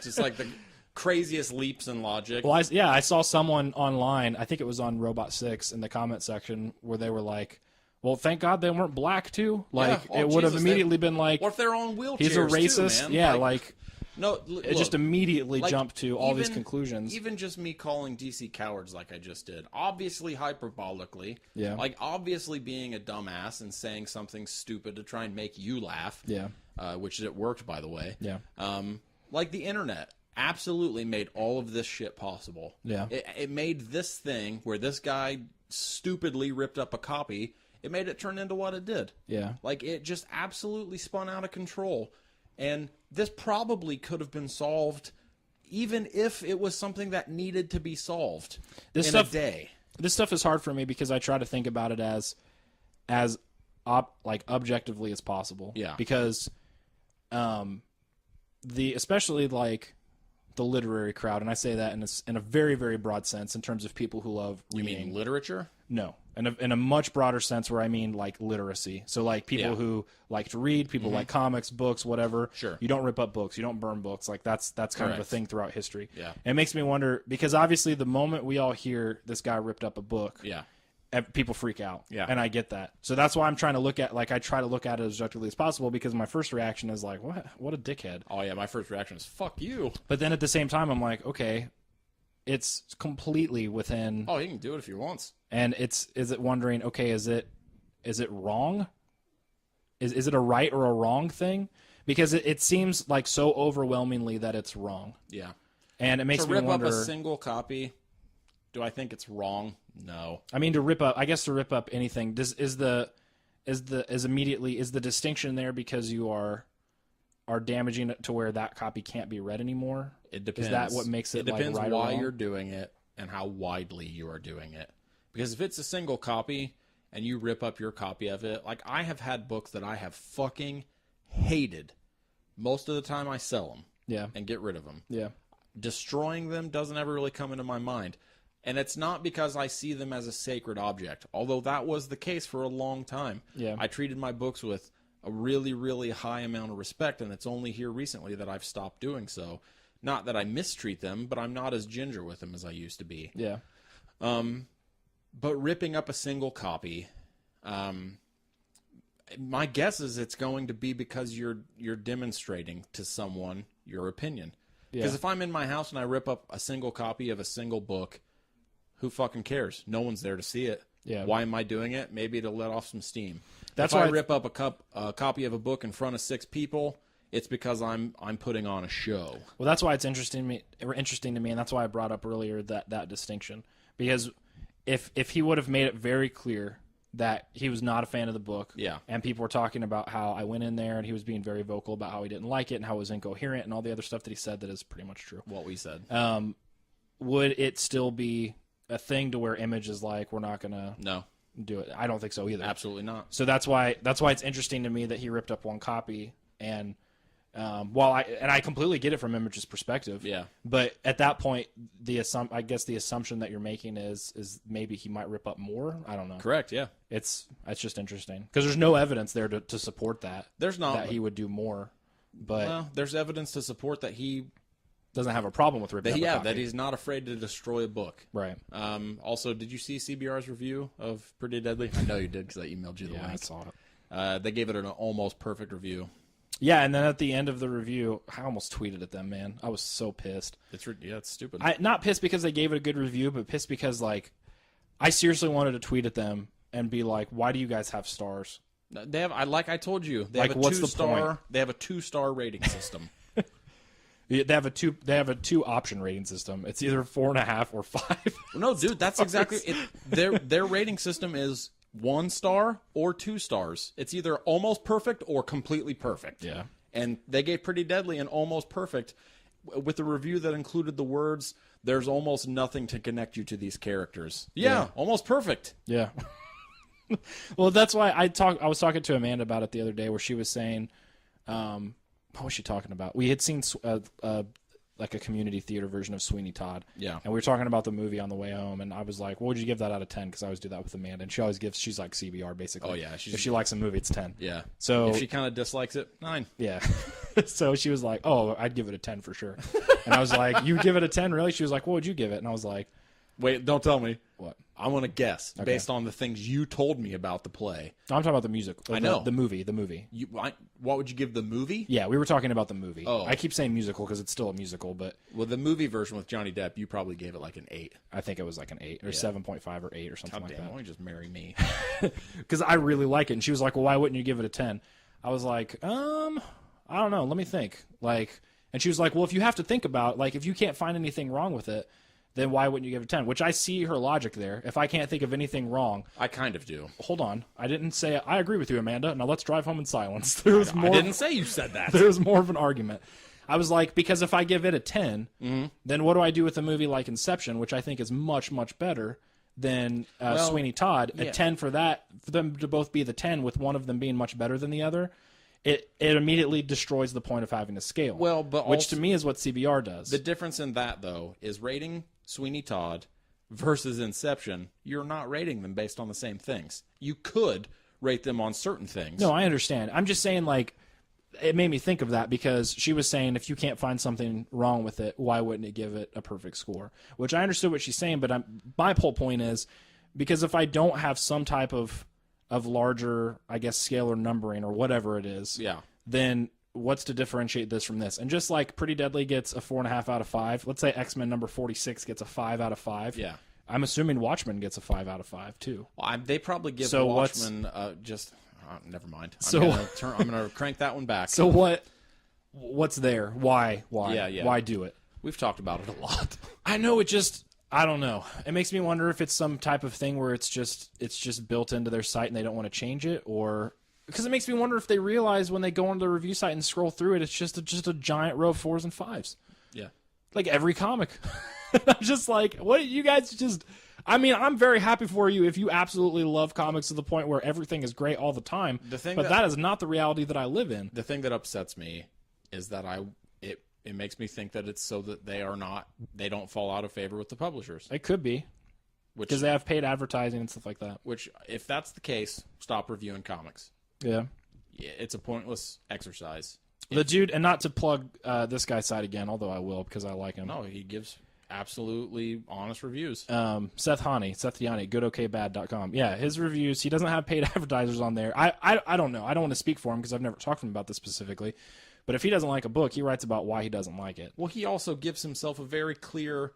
Just like the craziest leaps in logic. Well, I saw someone online, I think it was on Robot 6, in the comment section, where they were like, well, thank God they weren't black, too. Like, Yeah. Oh, it would have Jesus, immediately been like, or if they're on wheelchairs, he's a racist. too, man. Yeah, no, it just immediately like, jumped to all these even- conclusions. Even just me calling DC cowards like I just did, obviously hyperbolically, Yeah. like obviously being a dumbass and saying something stupid to try and make you laugh, Yeah. Which it worked, by the way. Yeah. Like the internet absolutely made all of this shit possible. Yeah. It made this thing where this guy stupidly ripped up a copy, it made it turn into what it did. Yeah. Like, it just absolutely spun out of control. And this probably could have been solved even if it was something that needed to be solved in a day. This stuff is hard for me because I try to think about it as objectively as possible. Yeah. Because especially like the literary crowd, and I say that in a very, very broad sense in terms of people who love You reading. mean literature? No. in a much broader sense, where I mean like literacy. So like people who like to read, people like comics, books, whatever. Sure. You don't rip up books. You don't burn books. Like that's kind of a Correct. thing throughout history. Yeah. And it makes me wonder, because obviously the moment we all hear this guy ripped up a book, Yeah. people freak out. Yeah. And I get that. So that's why I'm trying to look at, like, I try to look at it as objectively as possible, because my first reaction is like, what a dickhead. Oh yeah, my first reaction is fuck you. But then at the same time, I'm like, okay, it's completely within, Oh, he can do it if he wants. and is it wondering, okay, is it wrong? Is it a right or a wrong thing? Because it seems like so overwhelmingly that it's wrong. Yeah. And it makes To me rip wonder, up a single copy, do I think it's wrong? No. I mean, to rip up anything, is the distinction there because you are damaging it to where that copy can't be read anymore? It depends. Is that what makes it, It depends like, right or why wrong? you're doing it and how widely you are doing it. Because if it's a single copy and you rip up your copy of it, like I have had books that I have fucking hated. Most of the time I sell them Yeah. and get rid of them. Yeah. Destroying them doesn't ever really come into my mind. And it's not because I see them as a sacred object, although that was the case for a long time. Yeah. I treated my books with a really, really high amount of respect, and it's only here recently that I've stopped doing so. Not that I mistreat them, but I'm not as ginger with them as I used to be. Yeah. But ripping up a single copy, my guess is it's going to be because you're demonstrating to someone your opinion. Because Yeah. if I'm in my house and I rip up a single copy of a single book, who fucking cares? No one's there to see it. Yeah. Why am I doing it? Maybe to let off some steam. That's if why I rip up a copy of a book in front of 6 people, it's because I'm putting on a show. Well, that's why it's interesting to me, and that's why I brought up earlier that distinction. Because if he would have made it very clear that he was not a fan of the book, Yeah. and people were talking about how I went in there and he was being very vocal about how he didn't like it and how it was incoherent and all the other stuff that he said that is pretty much true, What we said. would it still be a thing to where Image is like, we're not going to No, do it? I don't think so either. absolutely not. So that's why it's interesting to me that he ripped up one copy, and I completely get it from Image's perspective. Yeah. But at that point, I guess the assumption that you're making is maybe he might rip up more. I don't know. Correct, yeah. It's just interesting because there's no evidence there to support that. There's not. That he would do more, but Well, there's evidence to support that he doesn't have a problem with ripping up a copy. that he's not afraid to destroy a book. Right. Also, did you see CBR's review of Pretty Deadly? I know you did because I emailed you the Yeah, I link. saw it. They gave it an almost perfect review. Yeah, and then at the end of the review, I almost tweeted at them, man. I was so pissed. It's stupid. Not pissed because they gave it a good review, but pissed because, like, I seriously wanted to tweet at them and be like, why do you guys have stars? They have, like I told you, they Like, have a what's the 2-star. point? They have a 2-star rating system. They have a two option rating system. It's either 4.5 or 5. No, dude, that's exactly it. Their rating system is 1 star or 2 stars. It's either almost perfect or completely perfect. Yeah. And they gave Pretty Deadly an almost perfect with a review that included the words, "There's almost nothing to connect you to these characters." Yeah. Almost perfect. Yeah. Well, that's why I was talking to Amanda about it the other day, where she was saying, what was she talking about? We had seen like a community theater version of Sweeney Todd. Yeah. And we were talking about the movie on the way home, and I was like, what would you give that out of 10? Because I always do that with Amanda, and she always gives, she's like CBR, basically. Oh, yeah, If she likes a movie, it's 10. Yeah. So If she kind of dislikes it, 9. yeah. So she was like, oh, I'd give it a 10 for sure. And I was like, you give it a 10, really? She was like, what would you give it? And I was like, Wait, don't tell me. what? I want to guess based on the things you told me about the play. No, I'm talking about the music. I know. The movie. What would you give the movie? Yeah, we were talking about the movie. Oh. I keep saying musical because it's still a musical, but Well, the movie version with Johnny Depp, you probably gave it like an 8. I think it was like an 8 or 7.5 or 8 or something God like damn, that. why don't you just marry me? Because I really like it. And she was like, well, why wouldn't you give it a 10? I was like, I don't know. Let me think. And she was like, well, if you have to think about, if you can't find anything wrong with it, then why wouldn't you give it a 10? Which I see her logic there. If I can't think of anything wrong, I kind of do. hold on. I didn't say, I agree with you, Amanda. Now let's drive home in silence. There was more. I didn't say you said that. There was more of an argument. I was like, because if I give it a 10, then what do I do with a movie like Inception, which I think is much, much better than Sweeney Todd? yeah. A 10 for that, for them to both be the 10 with one of them being much better than the other, it immediately destroys the point of having a scale. Well, but which also, to me is what CBR does. the difference in that, though, is rating Sweeney Todd versus Inception, you're not rating them based on the same things. You could rate them on certain things. No, I understand. I'm just saying, like, it made me think of that because she was saying if you can't find something wrong with it, why wouldn't it give it a perfect score? Which I understood what she's saying, but my whole point is because if I don't have some type of larger, I guess, scale or numbering or whatever it is, Yeah. then what's to differentiate this from this? And just like Pretty Deadly gets a 4.5 out of 5, let's say X-Men number 46 gets a 5 out of 5. Yeah. I'm assuming Watchmen gets a 5 out of 5 too. Well, they probably give So Watchmen never mind. So- I'm gonna crank that one back. So what's there? Why? Yeah. Why do it? We've talked about it a lot. I know I don't know. It makes me wonder if it's some type of thing where it's just built into their site and they don't want to change it, or because it makes me wonder if they realize when they go on the review site and scroll through it, it's just a giant row of 4s and 5s. Yeah. Like every comic. I'm just like, what you guys just... I mean, I'm very happy for you if you absolutely love comics to the point where everything is great all the time. But that is not the reality that I live in. The thing that upsets me is that it makes me think that it's so that they don't fall out of favor with the publishers. It could be. Because they have paid advertising and stuff like that. Which, if that's the case, stop reviewing comics. Yeah. It's a pointless exercise. The dude, and not to plug this guy's side again, although I will because I like him. No, he gives absolutely honest reviews. Seth Thiani, goodokbad.com. Yeah, his reviews, he doesn't have paid advertisers on there. I don't know. I don't want to speak for him because I've never talked to him about this specifically. But if he doesn't like a book, he writes about why he doesn't like it. Well, he also gives himself a very clear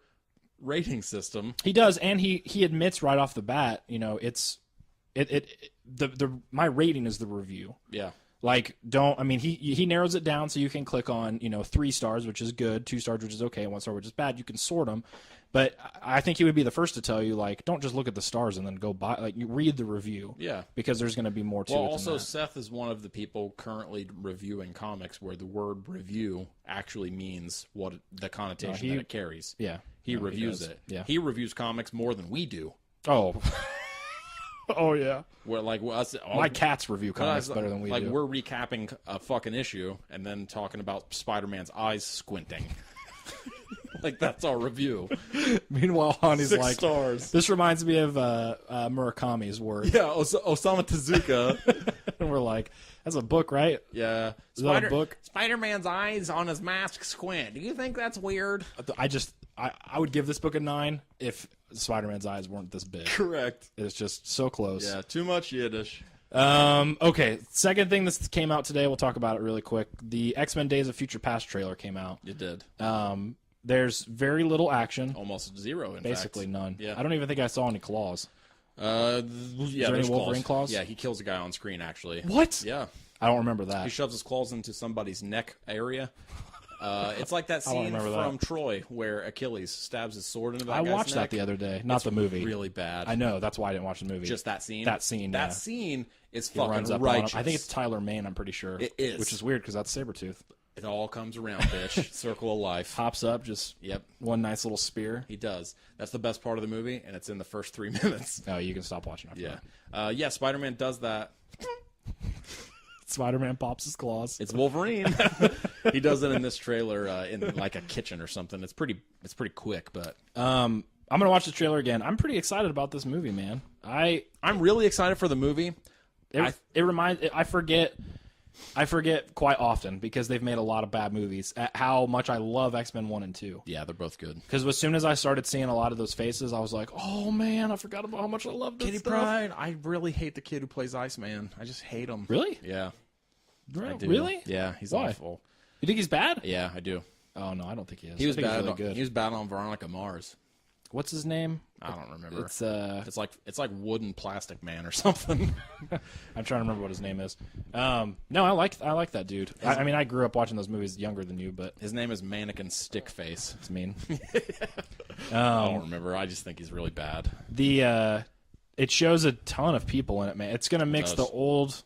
rating system. He does, and he admits right off the bat, my rating is the review. Yeah. Like, he narrows it down so you can click on, 3 stars, which is good, 2 stars, which is okay, 1 star, which is bad. You can sort them. But I think he would be the first to tell you, like, don't just look at the stars and then go buy, like, you read the review. Yeah. Because there's going to be more to it Well, than also, that. Seth is one of the people currently reviewing comics where the word review actually means what the connotation that it carries. Yeah. He reviews it. Yeah. He reviews comics more than we do. Oh. Oh, yeah. Where, like, us, My cats review comics better than we do. Like, we're recapping a fucking issue and then talking about Spider-Man's eyes squinting. Like, that's our review. Meanwhile, Hani's 6 like, stars. this reminds me of Murakami's work. Yeah, Osamu Tezuka. And we're like, that's a book, right? Yeah. Is that a book? Spider-Man's eyes on his mask squint. Do you think that's weird? I would give this book a 9 if Spider-Man's eyes weren't this big. Correct. It's just so close. Yeah, too much Yiddish. Okay, second thing that came out today, we'll talk about it really quick. The X-Men Days of Future Past trailer came out. It did. There's very little action. Almost zero, in Basically fact. none. Yeah. I don't even think I saw any claws. Yeah, there there's any Wolverine claws? Yeah, he kills a guy on screen, actually. What? Yeah. I don't remember that. He shoves his claws into somebody's neck area. It's like that I don't scene remember from that. Troy where Achilles stabs his sword into that I guy's watched that neck. the other day. Not the movie. Really bad. I know. That's why I didn't watch the movie. Just that scene? That scene, That yeah. scene is He fucking runs up on him. righteous. I think it's Tyler Mane, I'm pretty sure. It is. Which is weird because that's Sabretooth. It all comes around, bitch. Circle of life. Hops up, just Yep. one nice little spear. He does. That's the best part of the movie, and it's in the first 3 minutes. Oh, you can stop watching after Yeah. that. Yeah, Spider-Man does that. Spider-Man pops his claws. It's Wolverine. He does it in this trailer in like a kitchen or something. It's pretty quick, but I'm gonna watch the trailer again. I'm pretty excited about this movie, man. I'm really excited for the movie. I forget quite often because they've made a lot of bad movies at how much I love X-Men 1 and 2. Yeah, they're both good. Because as soon as I started seeing a lot of those faces, I was like, oh man, I forgot about how much I love this Kitty stuff. Pryde. I really hate the kid who plays Iceman. I just hate him. Really? Yeah. I do. Really? Yeah, he's Why? awful. You think he's bad? Yeah, I do. Oh no, I don't think he is. He was I think bad. he's really good. He was bad on Veronica Mars. What's his name? I don't remember. It's It's like Wooden Plastic Man or something. I'm trying to remember what his name is. No, I like that dude. I mean, I grew up watching those movies younger than you, but His name is Mannequin Stickface. it's mean. I don't remember. I just think he's really bad. It shows a ton of people in it, man. It's gonna mix does. the old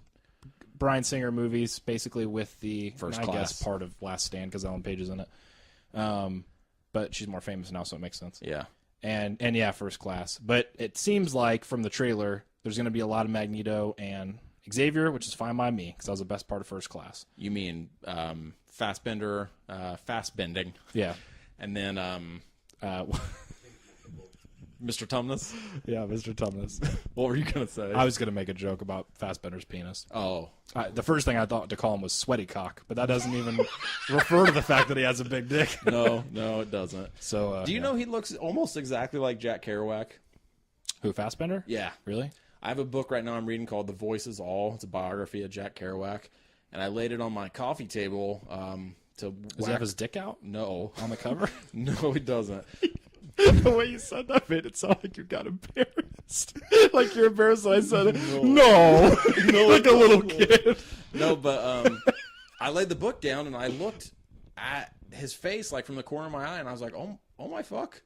Bryan Singer movies basically with the First I Class. guess part of Last Stand because Ellen Page is in it. But she's more famous now, so it makes sense. Yeah. And yeah, First Class. But it seems like from the trailer, there's going to be a lot of Magneto and Xavier, which is fine by me because that was the best part of First Class. You mean Fastbender, fast bending, Yeah. and then Mr. Tumnus. Yeah, Mr. Tumnus. What were you gonna say? I was gonna make a joke about Fassbender's penis. Oh, The first thing I thought to call him was sweaty cock, but that doesn't even refer to the fact that he has a big dick. no, it doesn't. So, Do you know he looks almost exactly like Jack Kerouac? who, Fassbender? Yeah. Really? I have a book right now I'm reading called The Voice Is All. It's a biography of Jack Kerouac, and I laid it on my coffee table to. Does he have his dick out No, on the cover? no, he doesn't. The way you said that made it sound like you got embarrassed. Like you're embarrassed when I said it. No. Like a little kid. No, but I laid the book down and I looked at his face like from the corner of my eye, and I was like, oh my fuck,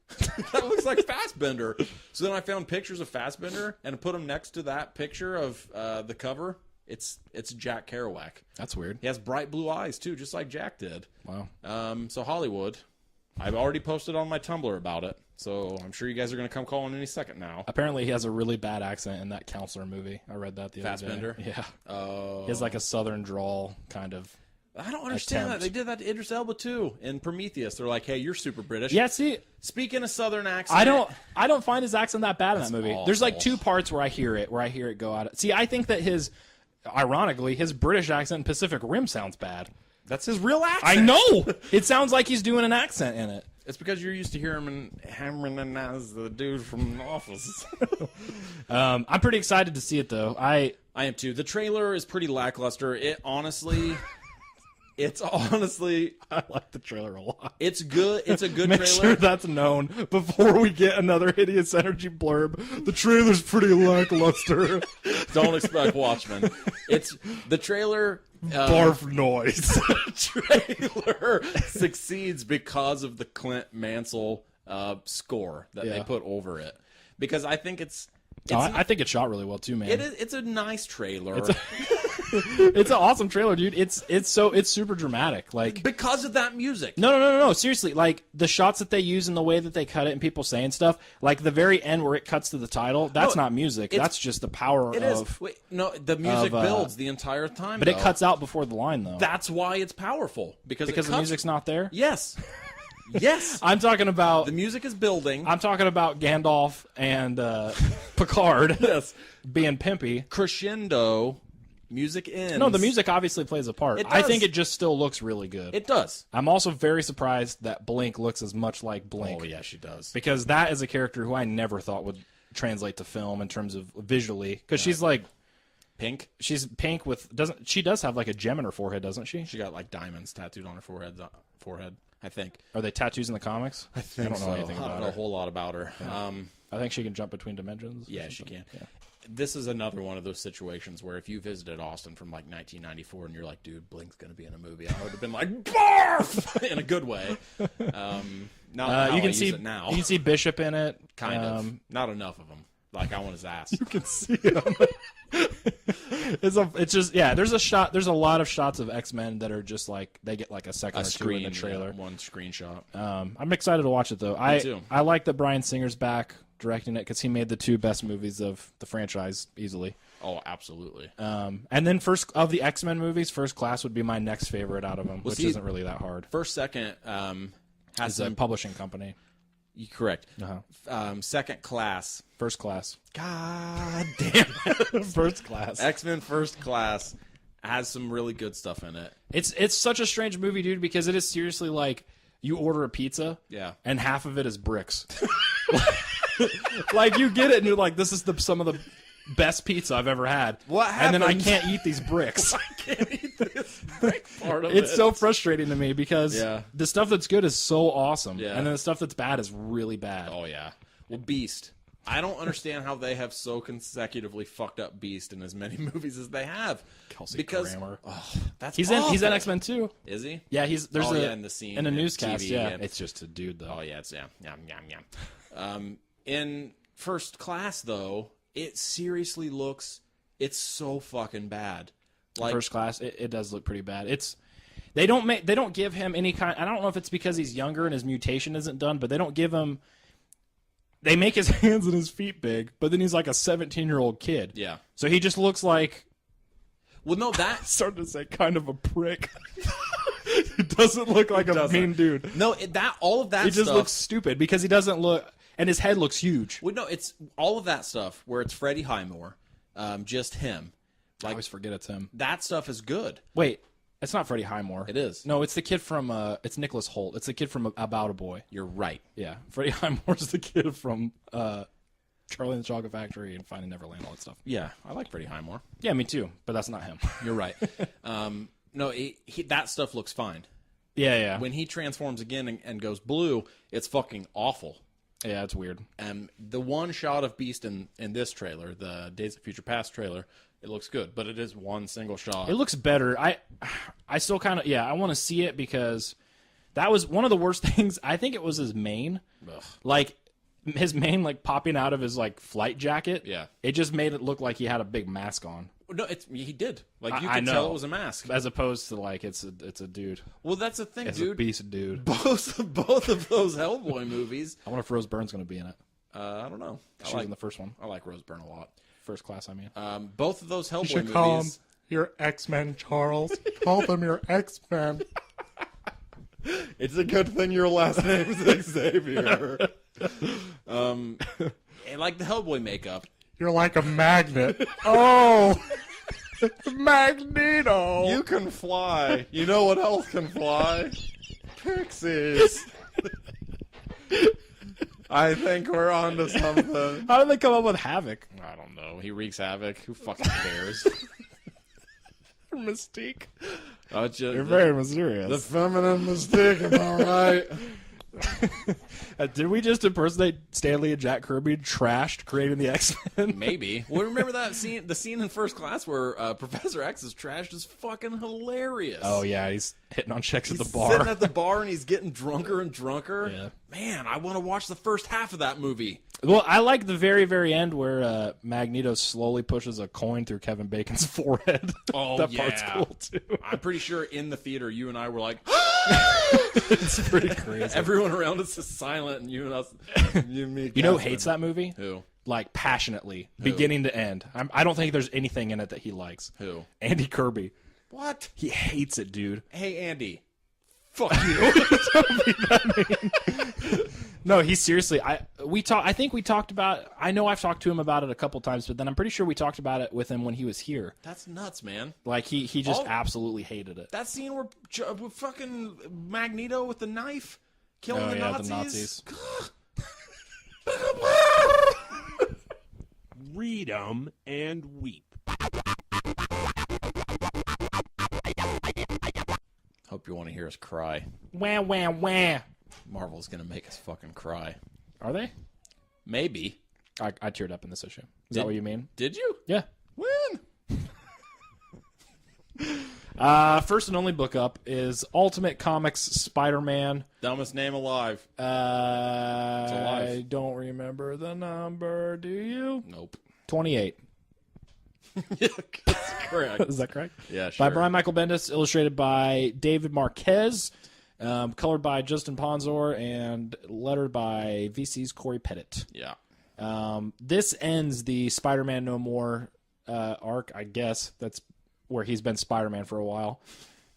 that looks like Fassbender. So then I found pictures of Fassbender and put them next to that picture of the cover. It's Jack Kerouac. That's weird. He has bright blue eyes too, just like Jack did. Wow. So Hollywood, I've already posted on my Tumblr about it, so I'm sure you guys are going to come calling any second now. Apparently he has a really bad accent in that Counselor movie. I read that the other Fassbender? day. Yeah. Oh. He has like a southern drawl kind of. I don't understand attempt. that. They did that to Idris Elba too in Prometheus. They're like, hey, you're super British. Yeah, see, Speaking a southern accent. I don't find his accent that bad in that movie. awful. There's like two parts where I hear it go out. See, I think that ironically, his British accent in Pacific Rim sounds bad. That's his real accent. I know! It sounds like he's doing an accent in it. It's because you're used to hearing him as the dude from The Office. I'm pretty excited to see it, though. I am too. The trailer is pretty lackluster. It's honestly, I like the trailer a lot. it's good. It's a good Make trailer. sure that's known before we get another Hideous Energy blurb. The trailer's pretty lackluster. Don't expect Watchmen. It's the trailer. Barf noise. Trailer succeeds because of the Clint Mansell score that they Yeah. put over it. Because I think it's I think it shot really well too, man. it's a nice trailer. It's an awesome trailer, dude. It's super dramatic. Like because of that music. no. Seriously, like the shots that they use and the way that they cut it and people saying stuff, like the very end where it cuts to the title, that's not music. That's just the power It of. is. Wait, no, the music of, builds the entire time. But it though. cuts out before the line, though. That's why it's powerful because Because it the cuts, music's not there. Yes, yes. I'm talking about. The music is building. I'm talking about Gandalf and Picard Yes. being pimpy. Crescendo. Music ends. No, the music obviously plays a part. It I think does. it just still looks really good. It does. I'm also very surprised that Blink looks as much like Blink. Oh yeah, she does. Because that is a character who I never thought would translate to film in terms of visually. Because she's like, Pink. she's pink with she does have like a gem in her forehead, doesn't she? She got like diamonds tattooed on her forehead. I think. Are they tattoos in the comics? I think don't know so. anything I don't about know a her. whole lot about her. I think she can jump between dimensions. or Yeah, she something. can. This is another one of those situations where if you visited Austin from like 1994 and you're like, dude, Blink's going to be in a movie, I would have been like, barf! In a good way. Not how You can I see use it now. You can see Bishop in it. Kind of. Not enough of them. Like, I want his ass. You can see him. It's just there's a lot of shots of X-Men that are just like they get like a second A or two screen, in the trailer. one screenshot. I'm excited to watch it though. too. I like that Bryan Singer's back directing it because he made the two best movies of the franchise easily. Oh, absolutely. And then first of the X-Men movies, First Class would be my next favorite out of them, which see, isn't really that hard. First Second has It's a some... publishing company. Correct. Uh-huh. Second Class. First Class. God damn. First Class. X-Men First Class has some really good stuff in it. It's such a strange movie, dude, because it is seriously like you order a pizza, Yeah. and half of it is bricks. Like you get it, and you're like, "This is some of the best pizza I've ever had." What And then I happens- can't eat these bricks. Can't eat this part of It's it. so frustrating to me because Yeah. the stuff that's good is so awesome, Yeah. and then the stuff that's bad is really bad. Oh yeah. Well, Beast. I don't understand how they have so consecutively fucked up Beast in as many movies as they have. Kelsey Grammer. That's He's in awful. X-Men too. Is he? Yeah, there's in the scene in a at newscast. TV, yeah, yeah. it's just a dude though. Oh yeah, it's yum. In First Class though, it seriously looks. It's so fucking bad. Like First Class, it does look pretty bad. They don't give him any kind. I don't know if it's because he's younger and his mutation isn't done, but they don't give him. They make his hands and his feet big, but then he's like a 17-year-old kid. Yeah. So he just looks like. Well, no, that Starting to say kind of a prick. He doesn't look like a mean dude. no, all of that He just stuff. looks stupid because he doesn't look. and his head looks huge. Well, no, it's all of that stuff where it's Freddie Highmore, just him. I always forget it's him. That stuff is good. Wait, it's not Freddie Highmore. It is. No, it's the kid from. It's Nicholas Hoult. It's the kid from About a Boy. You're right. Yeah, Freddie Highmore's the kid from Charlie and the Chocolate Factory and Finding Neverland, all that stuff. Yeah, I like Freddie Highmore. Yeah, me too. But that's not him. You're right. No, that stuff looks fine. Yeah. When he transforms again and goes blue, it's fucking awful. Yeah, it's weird. The one shot of Beast in this trailer, the Days of Future Past trailer, it looks good, but it is one single shot. It looks better. I still kind of I want to see it because that was one of the worst things. I think it was his mane, like his mane, like popping out of his like flight jacket. Yeah, it just made it look like he had a big mask on. No, he did. Like you I could know. tell it was a mask, as opposed to like it's a dude. Well, that's the thing, It's dude. a beast dude. Both of those Hellboy movies. I wonder if Rose Byrne's going to be in it. I don't know. She was in the first one. I like Rose Byrne a lot. First class, I mean. Both of those Hellboy You should movies. call them your X-Men, Charles. Call them your X-Men. It's a good thing your last name is Xavier. And like the Hellboy makeup. You're like a magnet. Oh, Magneto. You can fly. You know what else can fly? Pixies. I think we're on to something. How did they come up with Havoc? I don't know. He wreaks havoc. Who fucking cares? Mystique. Oh, it's just, You're very mysterious. the feminine mystique, am I right? Did we just impersonate Stanley and Jack Kirby trashed creating the X-Men? Maybe. Well, remember that scene, the scene in First Class where Professor X is trashed is fucking hilarious. Oh, yeah, he's hitting on chicks at the Sitting bar. at the bar and he's getting drunker and drunker. Yeah. Man, I want to watch the first half of that movie. Well, I like the very, very end where Magneto slowly pushes a coin through Kevin Bacon's forehead. Oh, that yeah. part's cool, too. I'm pretty sure in the theater, you and I were like, It's pretty crazy. everyone around us is silent, and you and us, you and me. You know who Catherine. hates that movie? Who? Like, passionately. Beginning to end. I don't think there's anything in it that he likes. Who? Andy Kirby. What? He hates it, dude. Hey, Andy. Fuck you. No, he seriously. I think we talked about. I know I've talked to him about it a couple times, but then I'm pretty sure we talked about it with him when he was here. That's nuts, man. Like he just Oh. absolutely hated it. That scene where with fucking Magneto with the knife killing Oh, the yeah, Nazis. the Nazis. Read 'em and weep. Hope you want to hear us cry. Wah wah wah. Marvel's gonna make us fucking cry. Are they? Maybe. I teared up in this issue. Is that what you mean? Did you? Yeah. When? First and only book up is Ultimate Comics Spider-Man. Dumbest name alive. I alive. don't remember the number. Do you? Nope. 28. That's correct. Is that correct? Yeah, sure. By Brian Michael Bendis, illustrated by David Marquez, colored by Justin Ponzor, and lettered by VC's Corey Pettit. Yeah. This ends the Spider-Man No More arc, I guess. That's where he's been Spider-Man for a while.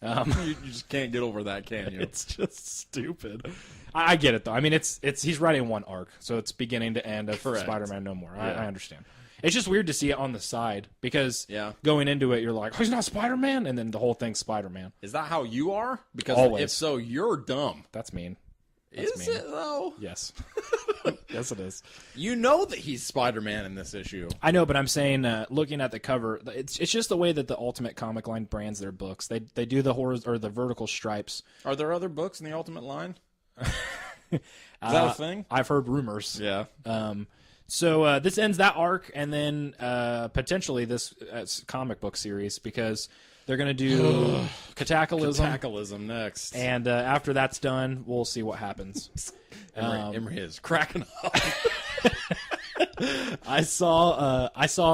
You just can't get over that, can you? It's just stupid. I get it though. I mean, it's he's writing one arc, so it's beginning to end of Correct. Spider-Man No More. Yeah. I understand. It's just weird to see it on the side because Yeah. going into it, you're like, oh, he's not Spider-Man, and then the whole thing's Spider-Man. Is that how you are? Because Always. if so, you're dumb. That's mean. That's Is mean. it though? Yes. Yes, it is. You know that he's Spider-Man in this issue. I know, but I'm saying, looking at the cover, it's just the way that the Ultimate Comic Line brands their books. They do the or the vertical stripes. Are there other books in the Ultimate line? Is that a thing? I've heard rumors. Yeah. So this ends that arc, and then potentially this comic book series because they're going to do Cataclysm, Cataclysm next. and after that's done, we'll see what happens. Emery is cracking up. I saw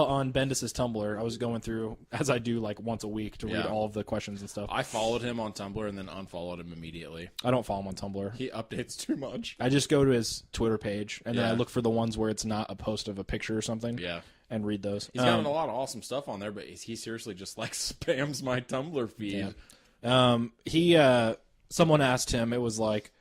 on Bendis's Tumblr. I was going through as I do like once a week to read Yeah. all of the questions and stuff. I followed him on Tumblr and then unfollowed him immediately. I don't follow him on Tumblr. He updates too much. I just go to his Twitter page and then I Yeah. look for the ones where it's not a post of a picture or something. Yeah. And read those. He's got a lot of awesome stuff on there, but he seriously just like spams my Tumblr feed. Someone asked him. It was like,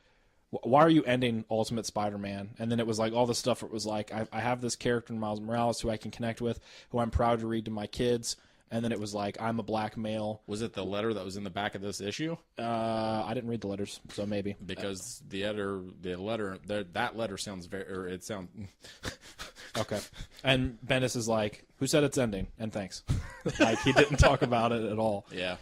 why are you ending Ultimate Spider-Man? And then it was like all the stuff. It was like I have this character in Miles Morales who I can connect with, who I'm proud to read to my kids. And then it was like I'm a black male. Was it the letter that was in the back of this issue? I didn't read the letters, so maybe Because that letter sounds it sounds okay. And Bendis is like, "Who said it's ending?" And thanks. Like he didn't talk about it at all. yeah.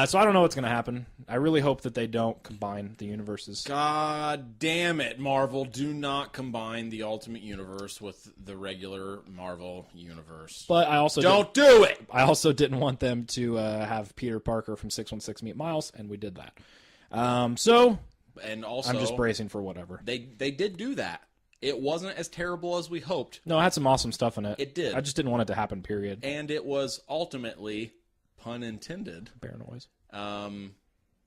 So I don't know what's going to happen. I really hope that they don't combine the universes. God damn it, Marvel! Do not combine the Ultimate Universe with the regular Marvel Universe. But I also Don't do it. I also didn't want them to have Peter Parker from 616 meet Miles, and we did that. So And also, I'm just bracing for whatever. they did do that. It wasn't as terrible as we hoped, No, it had some awesome stuff in it. It did. I just didn't want it to happen, period. and it was ultimately, pun intended. Bear noise. Um,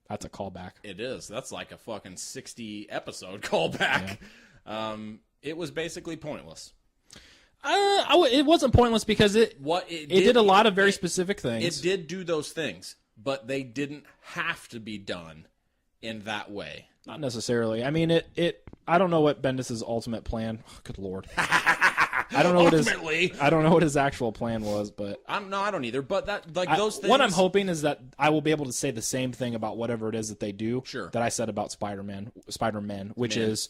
That's a callback. it is. That's like a fucking 60 episode callback. It was basically pointless. It wasn't pointless because it did a lot of very specific things. It did do those things, but they didn't have to be done in that way. Not necessarily. I mean, I don't know what Bendis' ultimate plan. Oh, good lord. I don't know what his actual plan was, but I don't either. But those things. what I'm hoping is that I will be able to say the same thing about whatever it is that they do. Sure. That I said about Spider-Man, which is.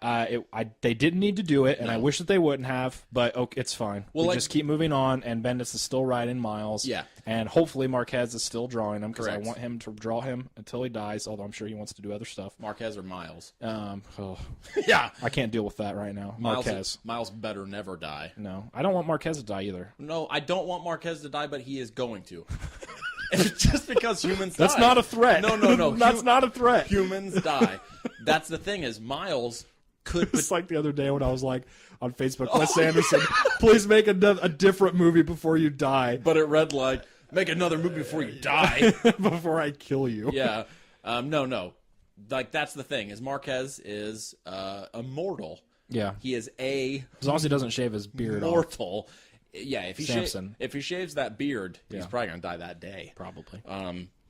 They didn't need to do it, and I wish that they wouldn't have, but it's fine. Well, we just keep moving on, and Bendis is still writing Miles. Yeah. And hopefully Marquez is still drawing him, because I Correct. want him to draw him until he dies, although I'm sure he wants to do other stuff. Marquez or Miles. Yeah. I can't deal with that right now. Marquez. Miles better never die. No. I don't want Marquez to die either. No, I don't want Marquez to die, but he is going to. Just because humans die. That's not a threat. No. That's not a threat. Humans die. That's the thing is Miles could... It's like the other day when I was like on Facebook, Wes Anderson, please make a different movie before you die. But it read like, make another movie before you die. Before I kill you. Yeah. No. Like, that's the thing, is Marquez is immortal. Yeah. He is As long as he doesn't shave his beard off. mortal. Yeah, if Samson. if he shaves that beard, he's probably going to die that day. Probably.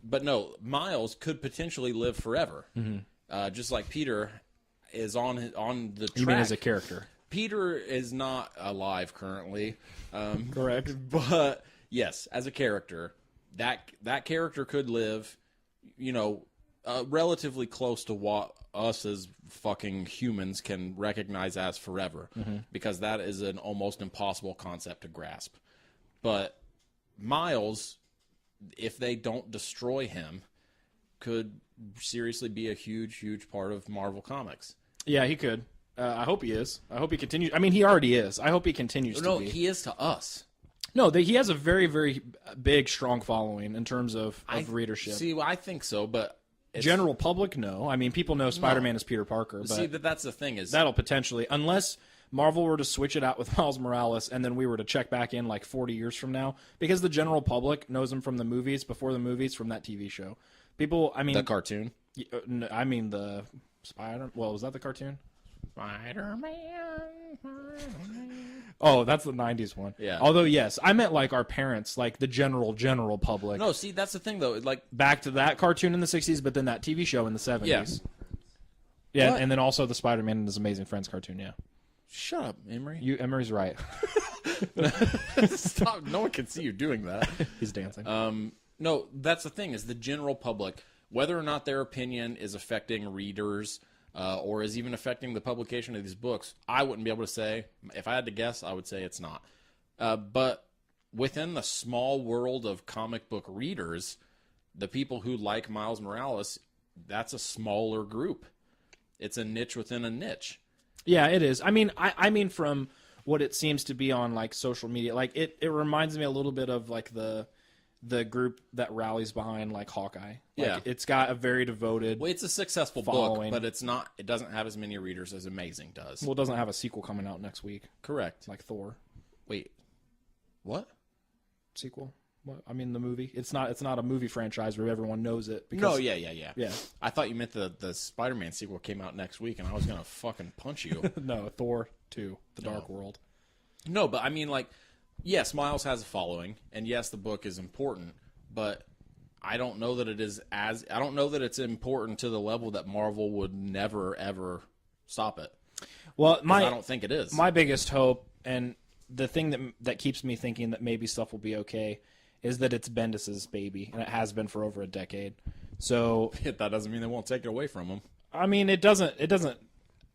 But no, Miles could potentially live forever. Just like Peter is on the track. You mean as a character? Peter is not alive currently. Correct. But yes, as a character, that character could live, relatively close to what us as fucking humans can recognize as forever, because that is an almost impossible concept to grasp. But Miles, if they don't destroy him, could seriously be a huge part of Marvel Comics. Yeah, he could. I hope he is. I hope he continues. I mean, he already is. I hope he continues to be. No, he is to us. No, he has a very, very big, strong following in terms of readership. See, I think so, but General public, no. I mean, people know Spider-Man is Peter Parker, but see, that's the thing is that'll potentially, unless Marvel were to switch it out with Miles Morales, and then we were to check back in like 40 years from now, because the general public knows him from the movies, before the movies, from that TV show. People, I mean, the cartoon. I mean the Well, was that the cartoon? Spider-Man. Oh, that's the 90s one. Yeah. Although, yes, I meant like our parents, like the general public. No, see, that's the thing though. Like Back to that cartoon in the 60s, but then that TV show in the 70s. Yeah. Yeah, What? and then also the Spider-Man and His Amazing Friends cartoon, yeah. shut up, Emery. Emery's right. Stop. No one can see you doing that. He's dancing. No, that's the thing is the general public, whether or not their opinion is affecting readers or is even affecting the publication of these books, I wouldn't be able to say. If I had to guess, I would say it's not. But within the small world of comic book readers, the people who like Miles Morales, that's a smaller group. It's a niche within a niche. Yeah, it is. I mean, I mean from what it seems to be on like social media, like it reminds me a little bit of like the group that rallies behind like Hawkeye. Like, Yeah. it's got a very devoted. Well, it's a successful following. book, but it's not. It doesn't have as many readers as Amazing does. Well, it doesn't have a sequel coming out next week, Correct. like Thor Wait, what? sequel. What? I mean, the movie. It's not a movie franchise where everyone knows it. Because, No, yeah. Yeah. I thought you meant the Spider-Man sequel came out next week, and I was gonna fucking punch you. No, Thor 2, The Dark World. No, but I mean, like, yes, Miles has a following, and yes, the book is important, but I don't know that it is as I don't know that it's important to the level that Marvel would never ever stop it. Well, 'Cause I don't think it is. My biggest hope, and the thing that keeps me thinking that maybe stuff will be okay, is that it's Bendis's baby, and it has been for over a decade. So that doesn't mean they won't take it away from him. I mean, it doesn't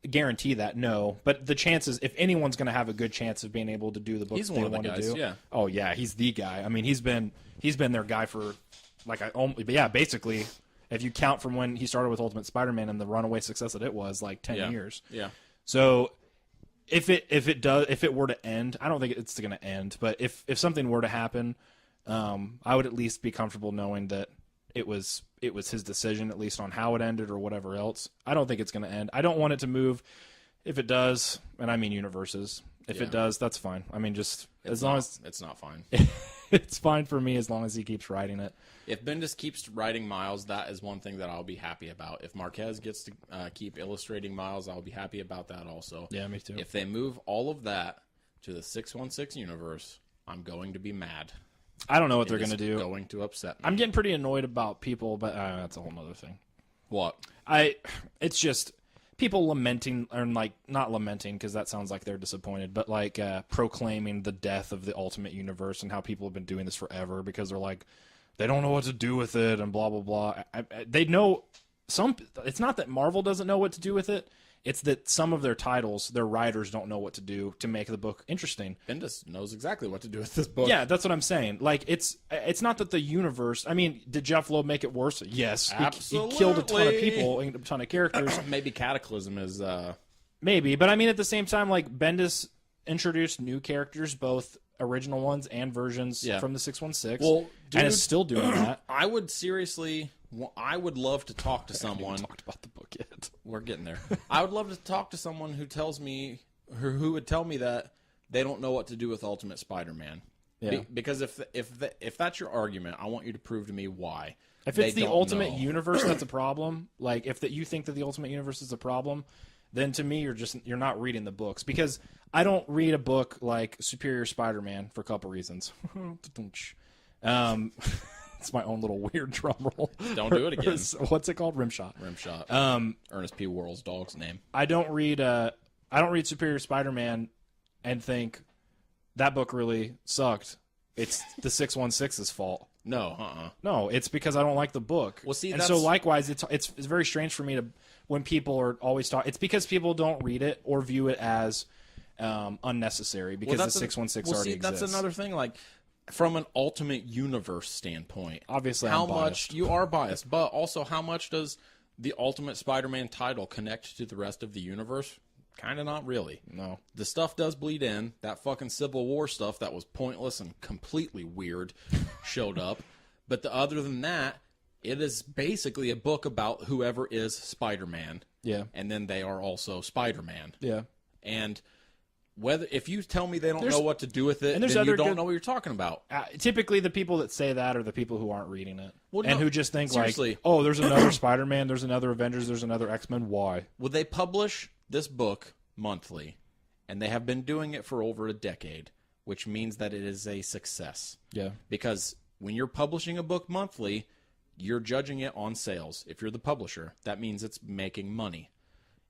guarantee that, no. But the chances, if anyone's going to have a good chance of being able to do the books He's they one of the want to guys, do, yeah. Oh yeah, he's the guy. I mean, he's been their guy for but yeah, basically, if you count from when he started with Ultimate Spider-Man and the runaway success that it was, like 10 years. Yeah. So if it were to end, I don't think it's going to end, but if something were to happen, I would at least be comfortable knowing that it was his decision, at least on how it ended or whatever else. I don't think it's going to end. I don't want it to move. If it does, and I mean universes, if it does, that's fine. I mean, just as long as it's not fine. it's fine for me as long as he keeps writing it. If Bendis keeps writing Miles, that is one thing that I'll be happy about. If Marquez gets to keep illustrating Miles, I'll be happy about that also. Yeah, me too. If they move all of that to the 616 universe, I'm going to be mad. I don't know what they're It is going to do. Going to upset me. I'm getting pretty annoyed about people, but that's a whole other thing. What? It's just people lamenting, or like not lamenting because that sounds like they're disappointed, but like proclaiming the death of the Ultimate Universe and how people have been doing this forever because they're like they don't know what to do with it and blah blah blah. They know some. It's not that Marvel doesn't know what to do with it. It's that some of their titles, their writers don't know what to do to make the book interesting. Bendis knows exactly what to do with this book. Yeah, that's what I'm saying. Like, it's not that the universe... I mean, did Jeff Loeb make it worse? Yes. Absolutely. He killed a ton of people and a ton of characters. Maybe Cataclysm is... Maybe, but I mean, at the same time, like, Bendis introduced new characters, both original ones and versions from the 616. Well, dude, and is still doing that. I would seriously... I would love to talk to someone... I haven't talked about the book yet. We're getting there. I would love to talk to someone who tells me... who would tell me that they don't know what to do with Ultimate Spider-Man. Yeah. Because if that's your argument, I want you to prove to me why. If it's the Ultimate Universe that's a problem, like if you think that the Ultimate Universe is a problem, then to me you're not reading the books. Because I don't read a book like Superior Spider-Man for a couple reasons. It's my own little weird drum roll. Don't do it again. What's it called? Rimshot. Rimshot. Ernest P. Worrell's dog's name. I don't read Superior Spider-Man and think that book really sucked. It's the 616's fault. No, No, it's because I don't like the book. Well, see, and so likewise, it's very strange for me to when people are always talking. It's because people don't read it or view it as unnecessary because the 616 already exists. That's another thing. Like from an Ultimate Universe standpoint, obviously, how I'm biased. much you are biased, but also how much does the Ultimate Spider-Man title connect to the rest of the universe? Kind of not really. No. The stuff does bleed in. That fucking Civil War stuff that was pointless and completely weird showed up. But other than that, it is basically a book about whoever is Spider-Man. Yeah. And then they are also Spider-Man. Yeah. And if you tell me they don't know what to do with it, and then other you don't know what you're talking about. Typically, the people that say that are the people who aren't reading it. And who just think seriously. like, oh, there's another Spider-Man, there's another Avengers, there's another X-Men. Why? Well, they publish this book monthly, and they have been doing it for over a decade, which means that it is a success. Yeah. Because when you're publishing a book monthly, you're judging it on sales. If you're the publisher, that means it's making money.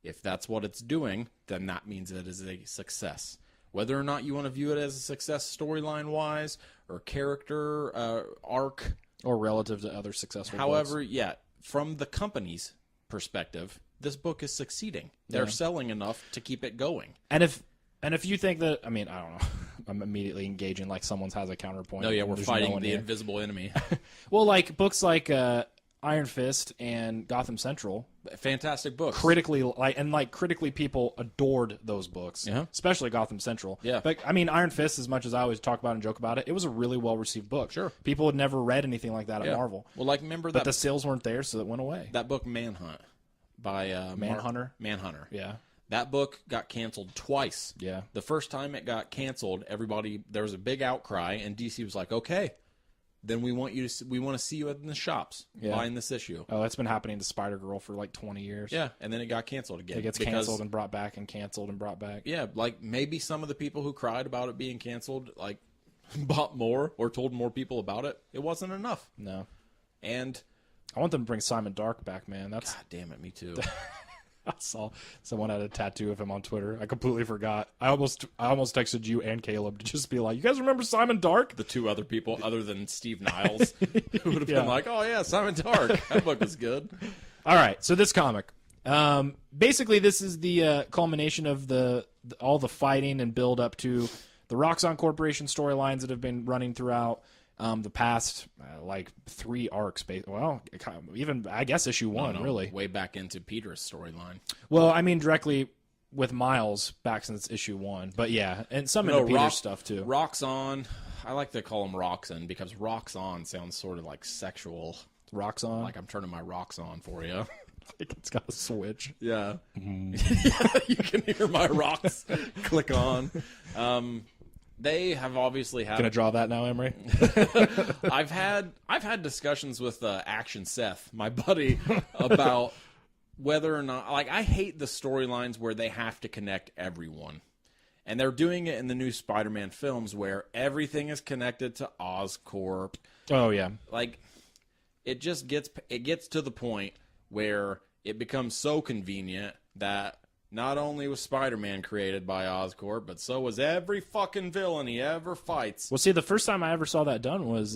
If that's what it's doing, then that means it is a success. Whether or not you want to view it as a success storyline-wise or character arc. Or relative to other successful However, books. yeah, from the company's perspective, this book is succeeding. They're selling enough to keep it going. And if you think that, I mean, I don't know. I'm immediately engaging like someone has a counterpoint. No, yeah, we're There's fighting no one the here. invisible enemy. Well, like books like Iron Fist and Gotham Central, Fantastic books. critically people adored those books, especially Gotham Central. Yeah. But I mean, Iron Fist, as much as I always talk about and joke about it, it was a really well received book. Sure. People had never read anything like that at Yeah. Marvel. Well, like remember But that the sales weren't there, so it went away. that book Manhunt by Manhunter? Manhunter. Yeah. That book got canceled twice. Yeah. The first time it got canceled, there was a big outcry, and DC was like, "Okay, then we want to see you in the shops buying this issue." Oh, that's been happening to Spider-Girl for like 20 years. Yeah, and then it got canceled again. It gets canceled and brought back and canceled and brought back. Yeah, like maybe some of the people who cried about it being canceled, like bought more or told more people about it. It wasn't enough. No. And I want them to bring Simon Dark back, man. That's God damn it, me too. I saw someone had a tattoo of him on Twitter. I completely forgot. I almost texted you and Caleb to just be like, "You guys remember Simon Dark?" The two other people, other than Steve Niles, who would have Yeah. been like, "Oh yeah, Simon Dark. That book was good." All right, so this comic, basically, this is the culmination of all the fighting and build up to the Roxxon Corporation storylines that have been running throughout the past like 3 arcs. Well, even I guess issue 1, No, really. way back into Peter's storyline. Well, I mean directly with Miles back since issue 1, but yeah, and some into Peter's stuff too. Roxxon, I like to call him Roxxon because Roxxon sounds sort of like sexual. Roxxon, Like I'm turning my rocks on for you. like it's got a switch. Yeah. Yeah, you can hear my rocks click on. They have obviously had. Gonna draw that now, Emery? I've had discussions with Action Seth, my buddy, about whether or not, like, I hate the storylines where they have to connect everyone, and they're doing it in the new Spider-Man films where everything is connected to Oscorp. Oh yeah, Like, it gets to the point where it becomes so convenient that not only was Spider-Man created by Oscorp, but so was every fucking villain he ever fights. well, see, the first time I ever saw that done was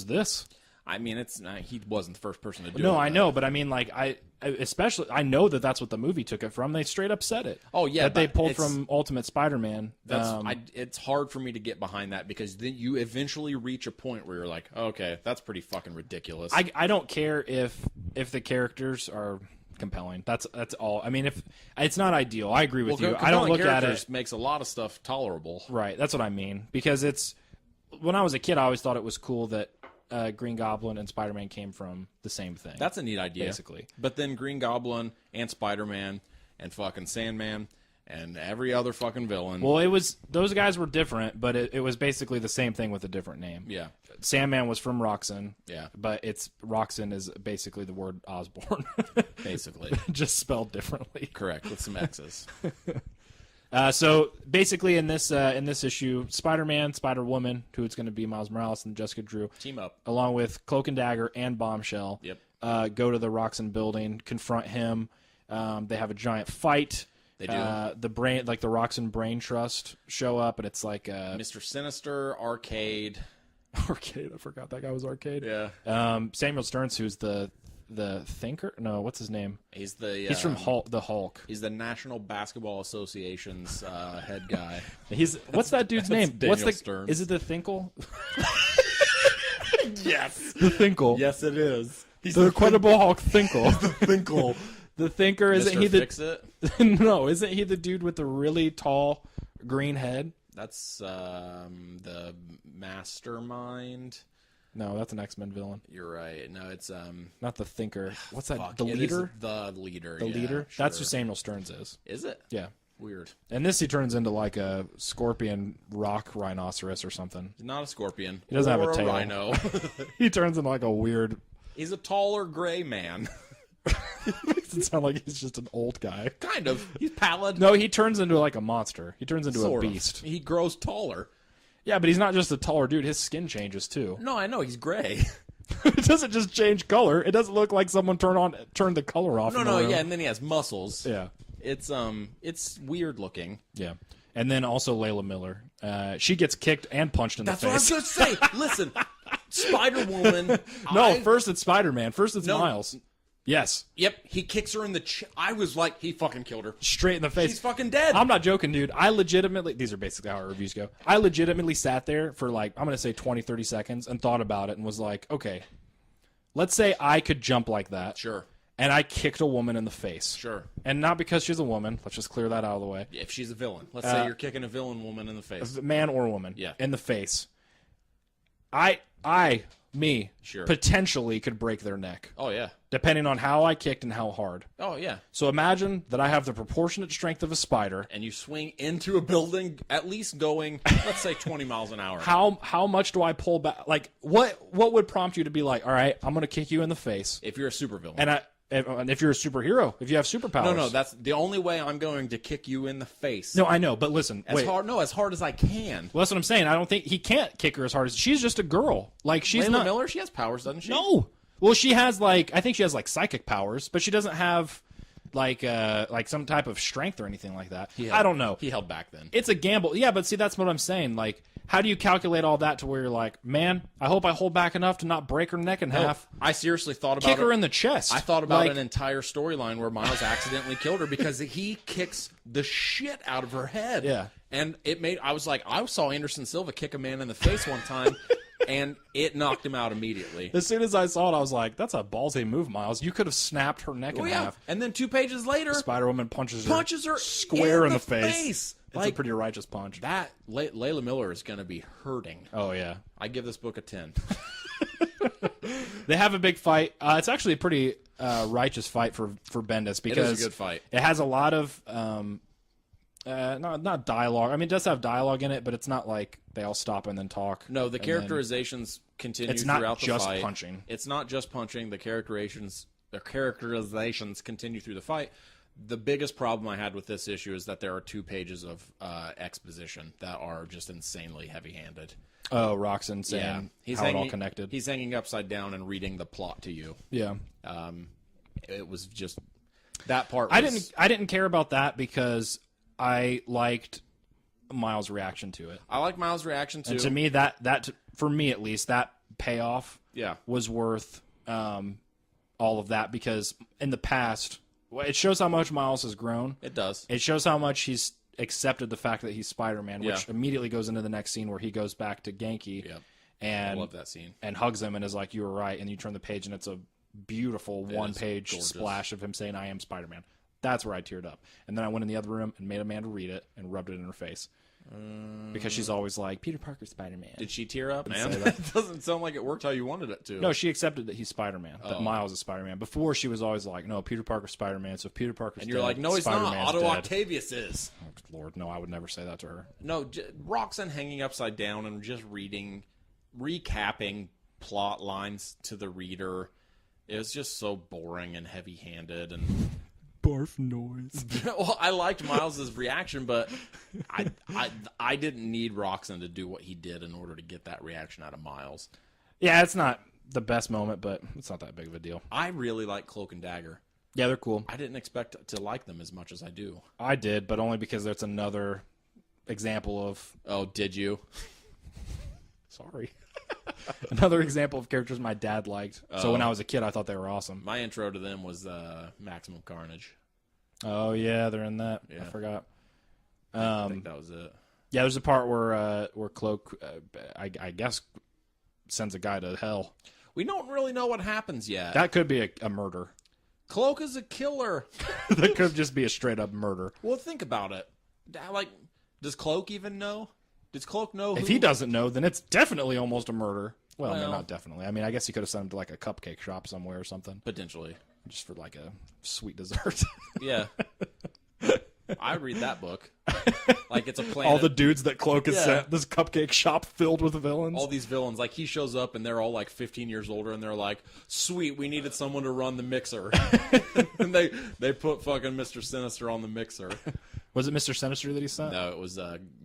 this. I mean, it's not, he wasn't the first person to do it. No, I but- know, but I mean, like, I know that that's what the movie took it from. They straight up said it. Oh, yeah, that they but pulled it's- from Ultimate Spider-Man. It's hard for me to get behind that because then you eventually reach a point where you're like, okay, that's pretty fucking ridiculous. I don't care if the characters are compelling. That's all. I mean, if it's not ideal, I agree with you. I don't look at it. Makes a lot of stuff tolerable. Right, that's what I mean. Because it's when I was a kid, I always thought it was cool that Green Goblin and Spider-Man came from the same thing. That's a neat idea, basically. But then Green Goblin and Spider-Man and fucking Sandman and every other fucking villain. Well, those guys were different, but it was basically the same thing with a different name. Yeah. Sandman was from Roxxon. Yeah. But Roxxon is basically the word Osborn. Basically. Just spelled differently. Correct, with some X's. So basically in this issue, Spider-Man, Spider-Woman, who it's going to be Miles Morales and Jessica Drew, Team up. along with Cloak and Dagger and Bombshell, Yep. go to the Roxxon building, confront him. They have a giant fight. They do. The Roxxon Brain Trust show up, and it's like Mr. Sinister, Arcade. Arcade. I forgot that guy was Arcade. Yeah. Samuel Stearns, who's the thinker. No, what's his name? He's the He's from Hulk. The Hulk. He's the National Basketball Association's head guy. What's that dude's name? Daniel What's Stearns. Is it the Thinkle? Yes. The Thinkle. Yes, it is. The Incredible Hulk Thinkle. Finkel. The Thinker, isn't Mr. he the Fix-It? No, isn't he the dude with the really tall green head? That's the Mastermind. No, that's an X-Men villain. You're right. No, it's Not the Thinker. What's that? fuck, The it is Leader? The Leader. The yeah, Leader? Sure. That's who Samuel Stearns is. Is it? Yeah. Weird. And this he turns into like a scorpion rock rhinoceros or something. He's not a scorpion. He doesn't have or a tail. rhino. He turns into like a weird. He's a taller gray man. Makes it sound like he's just an old guy. Kind of. He's pallid. No, he turns into like a monster. He turns into Sort a of. beast. He grows taller. Yeah, but he's not just a taller dude. His skin changes too. No, I know. He's gray. It doesn't just change color. It doesn't look like someone turned the color off. No, in the no, room. yeah, and then he has muscles. Yeah. It's weird looking. Yeah. And then also Layla Miller. She gets kicked and punched in That's the what I was face. going to say. Listen, Spider-Woman. No, first it's Spider-Man. First it's No. Miles. Yes. Yep, he kicks her in the I was like, he fucking killed her. Straight in the face. She's fucking dead. I'm not joking, dude. I legitimately, these are basically how our reviews go. I legitimately sat there for like, I'm going to say 20, 30 seconds and thought about it and was like, okay, let's say I could jump like that. Sure. And I kicked a woman in the face. Sure. And not because she's a woman. Let's just clear that out of the way. If she's a villain. Let's say you're kicking a villain woman in the face. Man or woman. Yeah. In the face. Me, Sure. potentially could break their neck. Oh, yeah. Depending on how I kicked and how hard. Oh, yeah. So imagine that I have the proportionate strength of a spider. And you swing into a building, at least going, let's say, 20 miles an hour. How much do I pull back? Like, what would prompt you to be like, all right, I'm going to kick you in the face. If you're a supervillain. And if you're a superhero, if you have superpowers. No, that's the only way I'm going to kick you in the face. No, I know, but listen, as wait. hard as I can. Well, that's what I'm saying. I don't think he can't kick her as hard as she's just a girl. Like she's Layla not Miller, she has powers, doesn't she? No. Well, she has I think she has psychic powers, but she doesn't have like some type of strength or anything like that. I don't know. He held back then. It's a gamble. Yeah, but see, that's what I'm saying. Like, how do you calculate all that to where you're like, man, I hope I hold back enough to not break her neck in half. I seriously thought about Kick her in the chest. I thought about an entire storyline where Miles accidentally killed her because he kicks the shit out of her head. Yeah. And I saw Anderson Silva kick a man in the face one time, and it knocked him out immediately. As soon as I saw it, I was like, that's a ballsy move, Miles. You could have snapped her neck in half. And then 2 pages later, Spider-Woman punches her square in the face. It's a pretty righteous punch. That Layla Miller is going to be hurting. Oh, yeah. I give this book a 10. They have a big fight. It's actually a pretty righteous fight for Bendis because it is a good fight. It has a lot of not dialogue. I mean, it does have dialogue in it, but it's not like they all stop and then talk. No, the characterizations continue it's not throughout the just fight. punching. It's not just punching. The characterizations continue through the fight. The biggest problem I had with this issue is that there are 2 pages of exposition that are just insanely heavy-handed. Oh, Roxanne saying how it all connected. He's hanging upside down and reading the plot to you. Yeah. It was just that part. I didn't care about that because I liked Miles' reaction to it. I like Miles' reaction too. And to me, that for me at least, that payoff was worth all of that because in the past, it shows how much Miles has grown. It does. It shows how much he's accepted the fact that he's Spider-Man, which immediately goes into the next scene where he goes back to Genki and I love that scene. And hugs him and is like, "You were right." And you turn the page and it's a beautiful one-page splash of him saying, "I am Spider-Man." That's where I teared up. And then I went in the other room and made Amanda read it and rubbed it in her face. Because she's always like, Peter Parker's Spider-Man. Did she tear up, man? It doesn't sound like it worked how you wanted it to. No, she accepted that he's Spider-Man, that Miles is Spider-Man. Before, she was always like, no, Peter Parker's Spider-Man, so if Peter Parker's and you're dead, like, no, he's Spider-Man's not. Otto dead. Octavius is. Oh, Lord, no, I would never say that to her. No, Roxanne hanging upside down and just recapping plot lines to the reader. It was just so boring and heavy-handed and... Barf noise. Well, I liked Miles's reaction, but I didn't need Roxanne to do what he did in order to get that reaction out of Miles. Yeah, it's not the best moment, but it's not that big of a deal. I really like Cloak and Dagger. Yeah, they're cool. I didn't expect to like them as much as I do. I did, but only because that's another example of... Oh, did you? Sorry. Another example of characters my dad liked. So when I was a kid, I thought they were awesome. My intro to them was Maximum Carnage. Oh, yeah, they're in that. Yeah. I forgot. I think that was it. Yeah, there's a part where Cloak, I guess, sends a guy to hell. We don't really know what happens yet. That could be a murder. Cloak is a killer. That could just be a straight-up murder. Well, think about it. Like, does Cloak even know? Does Cloak know who? If he doesn't know, then it's definitely almost a murder. Well, I mean, not definitely. I mean, I guess he could have sent him to, like, a cupcake shop somewhere or something. Potentially. Just for, like, a sweet dessert. Yeah. I read that book. Like, it's a planet. All the dudes that Cloak has sent. This cupcake shop filled with villains. All these villains. Like, he shows up, and they're all, like, 15 years older, and they're like, sweet, we needed someone to run the mixer. And they put fucking Mr. Sinister on the mixer. Was it Mr. Sinister that he sent? No, it was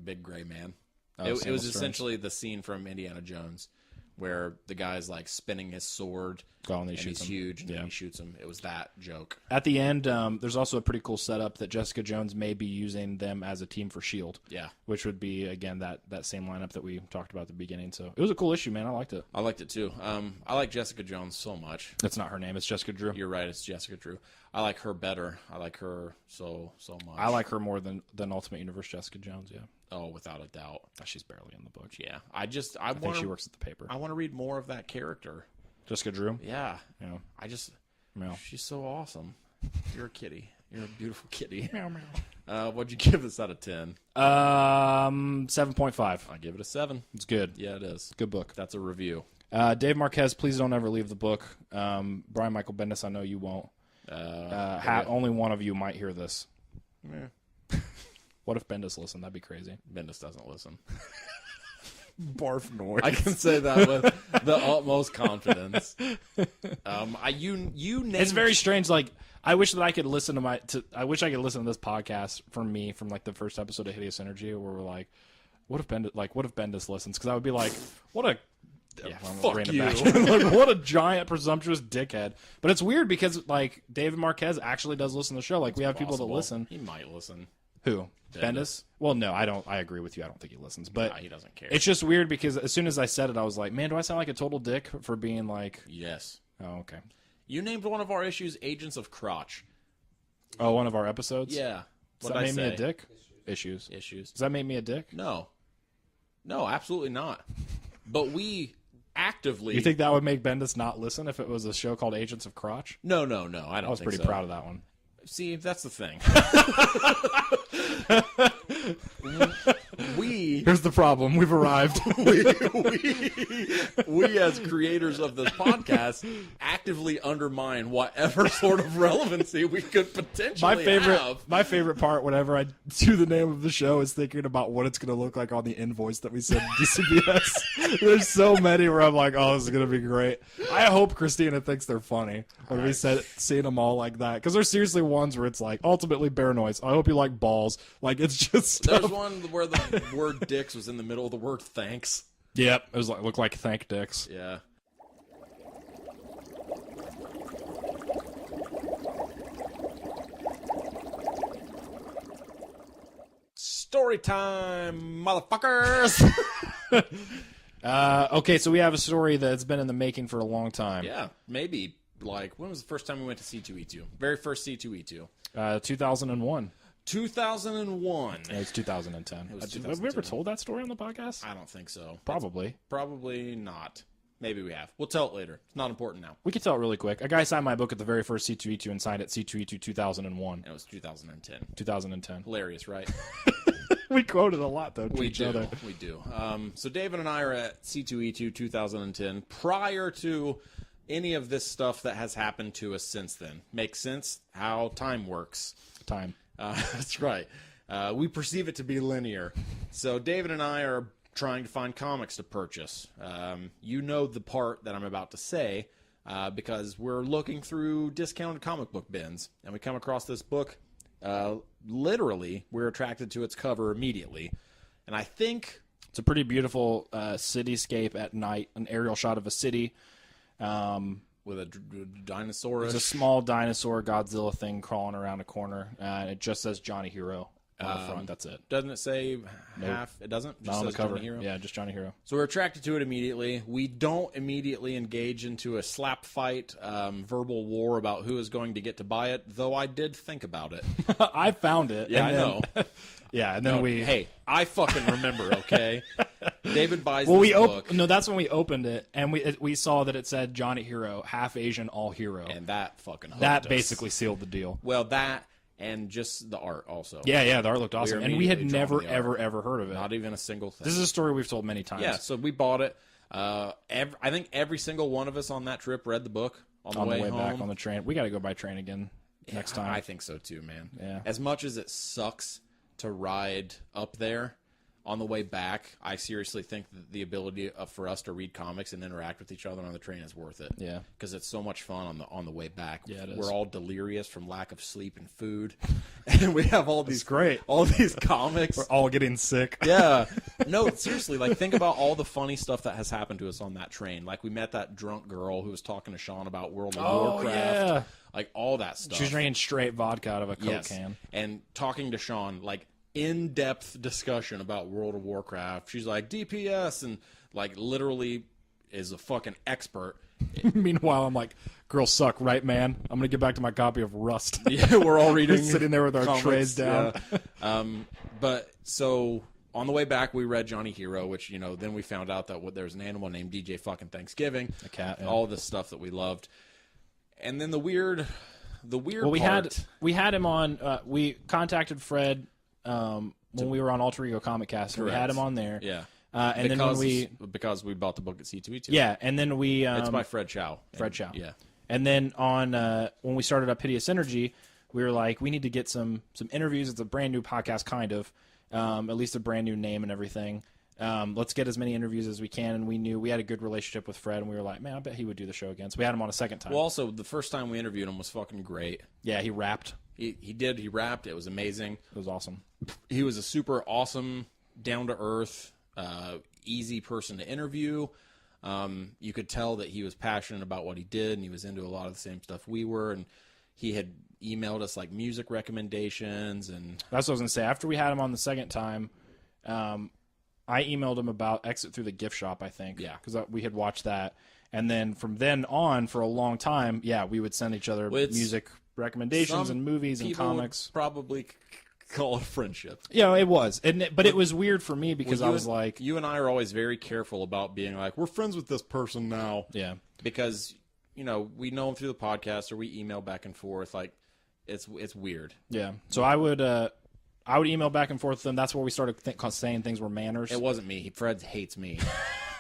Big Gray Man. Oh, it was essentially the scene from Indiana Jones where the guy's like spinning his sword and he's huge and then he shoots him. It was that joke. At the end, there's also a pretty cool setup that Jessica Jones may be using them as a team for S.H.I.E.L.D. Yeah. Which would be, again, that same lineup that we talked about at the beginning. So it was a cool issue, man. I liked it. I liked it too. I like Jessica Jones so much. That's not her name. It's Jessica Drew. You're right. It's Jessica Drew. I like her better. I like her so much. I like her more than Ultimate Universe Jessica Jones, yeah. Oh, without a doubt. She's barely in the book. Yeah. I think she works at the paper. I want to read more of that character. Jessica Drew? Yeah. Yeah. She's so awesome. You're a kitty. You're a beautiful kitty. Meow, meow. What'd you give this out of 10? 7.5. I give it a 7. It's good. Yeah, it is. Good book. That's a review. Dave Marquez, please don't ever leave the book. Brian Michael Bendis, I know you won't. Only one of you might hear this. Yeah. What if Bendis listened? That'd be crazy. Bendis doesn't listen. Barf noise. I can say that with the utmost confidence. You named... It's very strange. Like, I wish that I could listen to I wish I could listen to this podcast from like the first episode of Hideous Energy, where we're like, what if Bendis listens? Because I would be like, what a fuck you. Like, what a giant presumptuous dickhead. But it's weird because like David Marquez actually does listen to the show. Like, we have people that listen. He might listen. Who? Bendis? Well, no, I don't. I agree with you. I don't think he listens. But he doesn't care. It's just weird because as soon as I said it, I was like, man, do I sound like a total dick for being like... Yes. Oh, okay. You named one of our issues Agents of Crotch. Oh, one of our episodes? Yeah. Does that make me a dick? Issues. Issues. Does that make me a dick? No. No, absolutely not. But we actively... You think that would make Bendis not listen if it was a show called Agents of Crotch? No, I don't I was think pretty so. proud of that one. See, that's the thing. we Here's the problem. We've arrived. we as creators of this podcast actively undermine whatever sort of relevancy we could potentially have. My favorite part whenever I do the name of the show is thinking about what it's going to look like on the invoice that we send to DCBS. There's so many where I'm like, oh, this is going to be great. I hope Christina thinks they're funny when we said seeing them all like that. Because there's seriously ones where it's like, ultimately bear noise. I hope you like balls. Like, it's just There's stuff. one where the word dicks was in the middle of the word thanks. Yep. It was like, looked like thank dicks. Yeah. Story time, motherfuckers! Okay, so we have a story that's been in the making for a long time. Yeah, maybe. Like, when was the first time we went to C2E2? Very first C2E2. 2001. 2001. Yeah, it's 2010. was Have we 2010. ever told that story on the podcast? I don't think so. Probably. Probably not. Maybe we have. We'll tell it later. It's not important now. We can tell it really quick. A guy signed my book at the very first C2E2 and signed it C2E2 2001. And it was 2010. 2010. Hilarious, right? We quoted a lot, though, to We each do. other. We do. So David and I are at C2E2 2010 prior to any of this stuff that has happened to us since then. Makes sense how time works. Time. That's right. We perceive it to be linear. So David and I are trying to find comics to purchase. You know the part that I'm about to say because we're looking through discounted comic book bins, and we come across this book. Literally, we're attracted to its cover immediately. And I think... It's a pretty beautiful cityscape at night, an aerial shot of a city. With a dinosaur. There's a small dinosaur Godzilla thing crawling around a corner, and it just says Johnny Hiro on the front. That's it. Doesn't it say half? It doesn't? Not on the says cover. Johnny Hiro? Yeah, just Johnny Hiro. So we're attracted to it immediately. We don't immediately engage into a slap fight, verbal war about who is going to get to buy it, though I did think about it. I found it. Yeah, and I then- know. Yeah, and then we... Hey, I fucking remember, okay? David buys Well, this book. No, that's when we opened it, and we saw that it said Johnny Hiro, half Asian, all hero. And that fucking hooked That us. basically sealed the deal. Well, that and just the art also. Yeah, the art looked awesome. And we had immediately drawn never, to the art. ever heard of it. Not even a single thing. This is a story we've told many times. Yeah, so we bought it. I think every single one of us on that trip read the book on the way home. back on the train. We got to go by train again next time. I think so too, man. Yeah. As much as it sucks to ride up there, on the way back, I seriously think that the ability for us to read comics and interact with each other on the train is worth it. Yeah. Because it's so much fun on the way back. Yeah, it is. We're all delirious from lack of sleep and food, and we have all these great. all these comics. We're all getting sick. Yeah. No, seriously, like, think about all the funny stuff that has happened to us on that train. Like, we met that drunk girl who was talking to Sean about World of Warcraft. Yeah. Like, all that stuff. She was drinking straight vodka out of a Coke Yes. can. And talking to Sean, like, in-depth discussion about World of Warcraft. She's like, DPS, and, like, literally is a fucking expert. Meanwhile, I'm like, girls suck, right, man? I'm going to get back to my copy of Rust. Yeah, we're all reading. Sitting there with our comics, trays down. yeah. But so on the way back, we read Johnny Hiro, which, then we found out that there's an animal named DJ fucking Thanksgiving. A cat, yeah. All this stuff that we loved. And then the weird Well, we part, had him on. We contacted Fred when we were on Alter Ego Comic Cast. And we had Correct. him on there. Yeah. And then when because we bought the book at C2E2. yeah, and then we It's by Fred Chao. Fred Chao. Yeah. And then on when we started up Hideous Energy, we were like, we need to get some interviews. It's a brand new podcast, kind of, at least a brand new name and everything. Let's get as many interviews as we can. And we knew we had a good relationship with Fred, and we were like, man, I bet he would do the show again. So we had him on a second time. Well, also, the first time we interviewed him was fucking great. Yeah, he rapped. He did. He rapped. It was amazing. It was awesome. He was a super awesome, down-to-earth, easy person to interview. You could tell that he was passionate about what he did, and he was into a lot of the same stuff we were. And he had emailed us like music recommendations, and that's what I was gonna say. After we had him on the second time, I emailed him about Exit Through the Gift Shop, I think. Yeah. Because we had watched that. And then from then on, for a long time, we would send each other music recommendations and movies and comics. Would probably call it friendship. Yeah, it was. But it was weird for me because I was like... You and I are always very careful about being like, we're friends with this person now. Yeah. Because, we know them through the podcast or we email back and forth. Like, it's weird. Yeah. So I would email back and forth with them. That's where we started saying things were manners. It wasn't me. Fred hates me.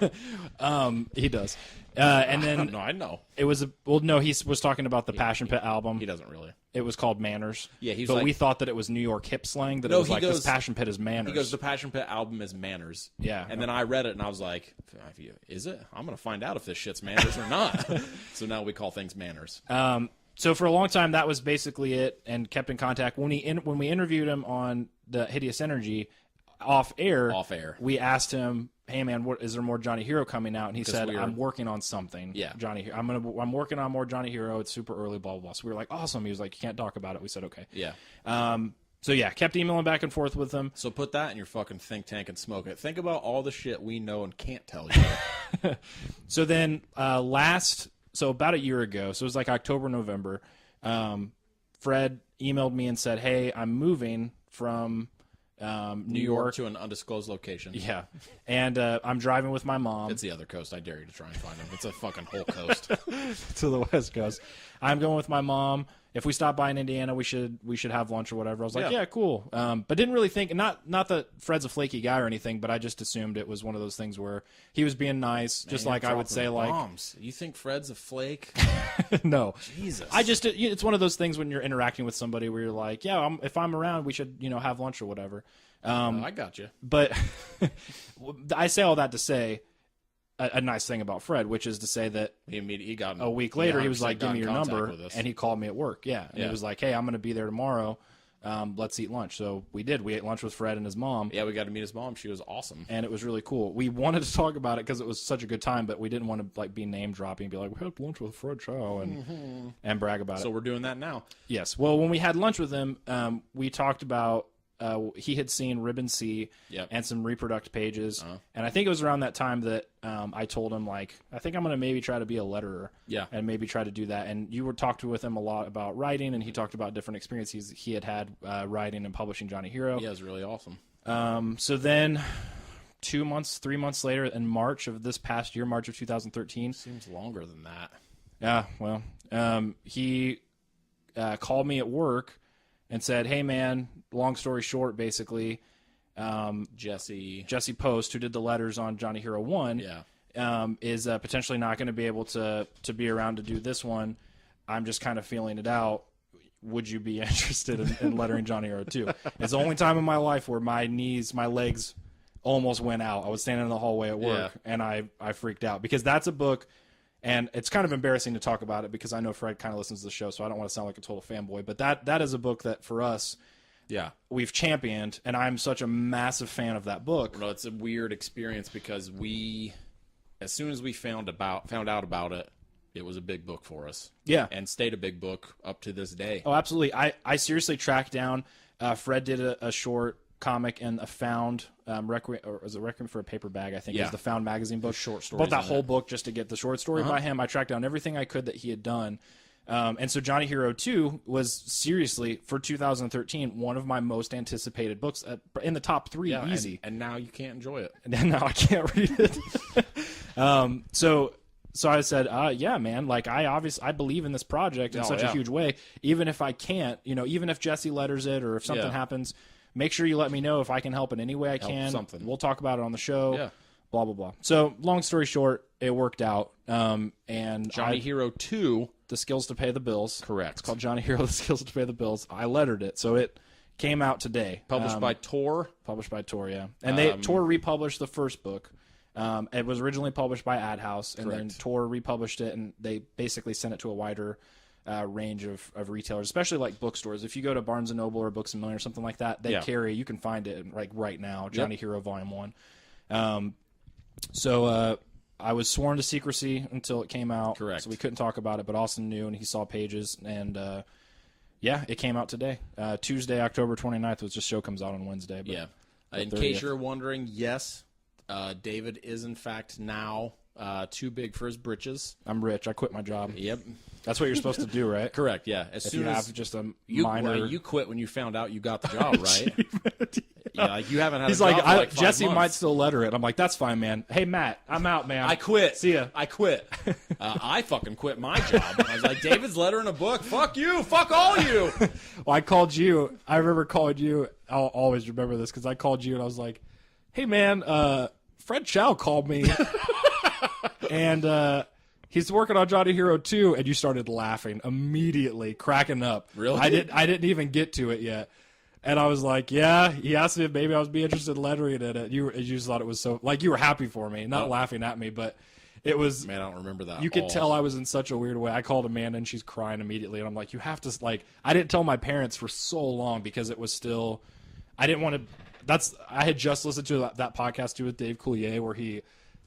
He does. And then no, I know. It was he was talking about the Passion Pit album. He doesn't really. It was called Manners. Yeah, but like, we thought that it was New York hip slang. That it was like this Passion Pit is manners. He goes, the Passion Pit album is manners. Yeah. And then I read it and I was like, is it? I'm gonna find out if this shit's manners or not. So now we call things manners. So for a long time that was basically it, and kept in contact. When we interviewed him on the Hideous Energy off air, we asked him, hey man, is there more Johnny Hiro coming out? And he said, I'm working on something. Yeah. Johnny Hiro. I'm working on more Johnny Hiro. It's super early, blah, blah, blah. So we were like, awesome. He was like, you can't talk about it. We said, okay. Yeah. So yeah, kept emailing back and forth with him. So put that in your fucking think tank and smoke it. Think about all the shit we know and can't tell you. So then about a year ago, so it was like October, November, Fred emailed me and said, hey, I'm moving from New York to an undisclosed location. Yeah. And I'm driving with my mom. It's the other coast. I dare you to try and find him. It's a fucking whole coast. To the West Coast. I'm going with my mom. If we stop by in Indiana, we should have lunch or whatever. I was like, yeah cool. But didn't really think, not that Fred's a flaky guy or anything, but I just assumed it was one of those things where he was being nice, just like I would say, like, bombs. You think Fred's a flake? No. Jesus. It's one of those things when you're interacting with somebody where you're like, yeah, if I'm around, we should, have lunch or whatever. I got you. But I say all that to say a nice thing about Fred, which is to say that he got a week later, he was like, give me your number, and he called me at work. Yeah. And he was like, hey, I'm going to be there tomorrow. Let's eat lunch. So we did. We ate lunch with Fred and his mom. Yeah, we got to meet his mom. She was awesome. And it was really cool. We wanted to talk about it because it was such a good time, but we didn't want to be name dropping and be like, we had lunch with Fred Chao and brag about it. So we're doing that now. Yes. Well, when we had lunch with him, we talked about he had seen Ribbon C and some Reproduct pages. And I think it was around that time that I told him, like, I think I'm going to maybe try to be a letterer. Yeah. And maybe try to do that. And you were talking with him a lot about writing, and he talked about different experiences he had writing and publishing Johnny Hiro. Yeah, it was really awesome. So then 3 months later, in March of this past year, March of 2013. Seems longer than that. Yeah, well, he called me at work and said, hey, man, long story short, basically, Jesse Post, who did the letters on Johnny Hiro 1, is potentially not going to be able to be around to do this one. I'm just kind of feeling it out. Would you be interested in lettering Johnny Hiro 2? It's the only time in my life where my legs almost went out. I was standing in the hallway at work, and I freaked out because that's a book. And it's kind of embarrassing to talk about it because I know Fred kind of listens to the show, so I don't want to sound like a total fanboy. But that is a book that, for us, we've championed, and I'm such a massive fan of that book. No, it's a weird experience because as soon as we found out about it, it was a big book for us. Yeah. And stayed a big book up to this day. Oh, absolutely. I seriously tracked down, Fred did a short comic in a found Requiem for a Paper Bag, I think it was the Found magazine book. Short stories. Bought that whole book just to get the short story by him. I tracked down everything I could that he had done. And so Johnny Hiro 2 was seriously, for 2013, one of my most anticipated books in the top 3, easy. And now you can't enjoy it. And now I can't read it. So I said, yeah, man, like I believe in this project in such a huge way. Even if I can't, even if Jesse letters it or if something happens, make sure you let me know if I can help in any way I can. Something. We'll talk about it on the show. Yeah. Blah, blah, blah. So long story short, it worked out. And Johnny Hiro 2. The Skills to Pay the Bills. Correct. It's called Johnny Hiro, The Skills to Pay the Bills. I lettered it. So it Came out today. Published by Tor. Published by Tor, yeah. And Tor republished the first book. It was originally published by Ad House, and then Tor republished it, and they basically sent it to a wider range of retailers, especially like bookstores. If you go to Barnes & Noble or Books A Million or something like that, they carry, you can find it like right now, Johnny Hiro Volume 1. So I was sworn to secrecy until it came out. Correct. So we couldn't talk about it, but Austin knew, and he saw pages, and yeah, it came out today. Tuesday, October 29th, was just show comes out on Wednesday. But In case you're wondering, yes, David is in fact now too big for his britches. I'm rich. I quit my job. Yep. That's what you're supposed to do, right? Correct, yeah. As If soon you as have just a you, minor... you quit when you found out you got the job, right? Yeah, like you haven't had He's a job like, for like 5 Jesse months. might still letter it. I'm like, that's fine, man. Hey, Matt, I'm out, man. I quit. See ya. I quit. I fucking quit my job. I was like, David's lettering a book. Fuck you. Fuck all you. Well, I called you. I remember calling you. I'll always remember this because I called you and I was like, hey, man, Fred Chao called me. And he's working on Johnny Hiro 2. And you started laughing immediately, cracking up. Really? I didn't even get to it yet. And I was like, yeah, he asked me if maybe I was be interested in lettering in it. You just thought it was so, like, you were happy for me, not laughing at me, but it was. Man, I don't remember that. You could tell I was in such a weird way. I called Amanda and she's crying immediately. And I'm like, you have to, like, I didn't tell my parents for so long because it was still, I didn't want to, I had just listened to that podcast too with Dave Coulier where he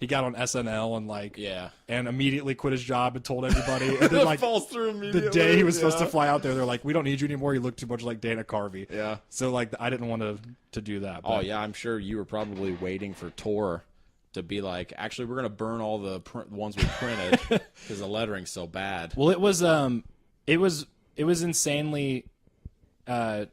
got on SNL and like, and immediately quit his job and told everybody. And then like, falls through immediately. the day he was supposed to fly out there, they're like, we don't need you anymore. You look too much like Dana Carvey. Yeah. So like, I didn't want to do that. But. Oh, yeah, I'm sure you were probably waiting for Tor to be like, actually, we're going to burn all the ones we printed because the lettering's so bad. Well, it was insanely hard.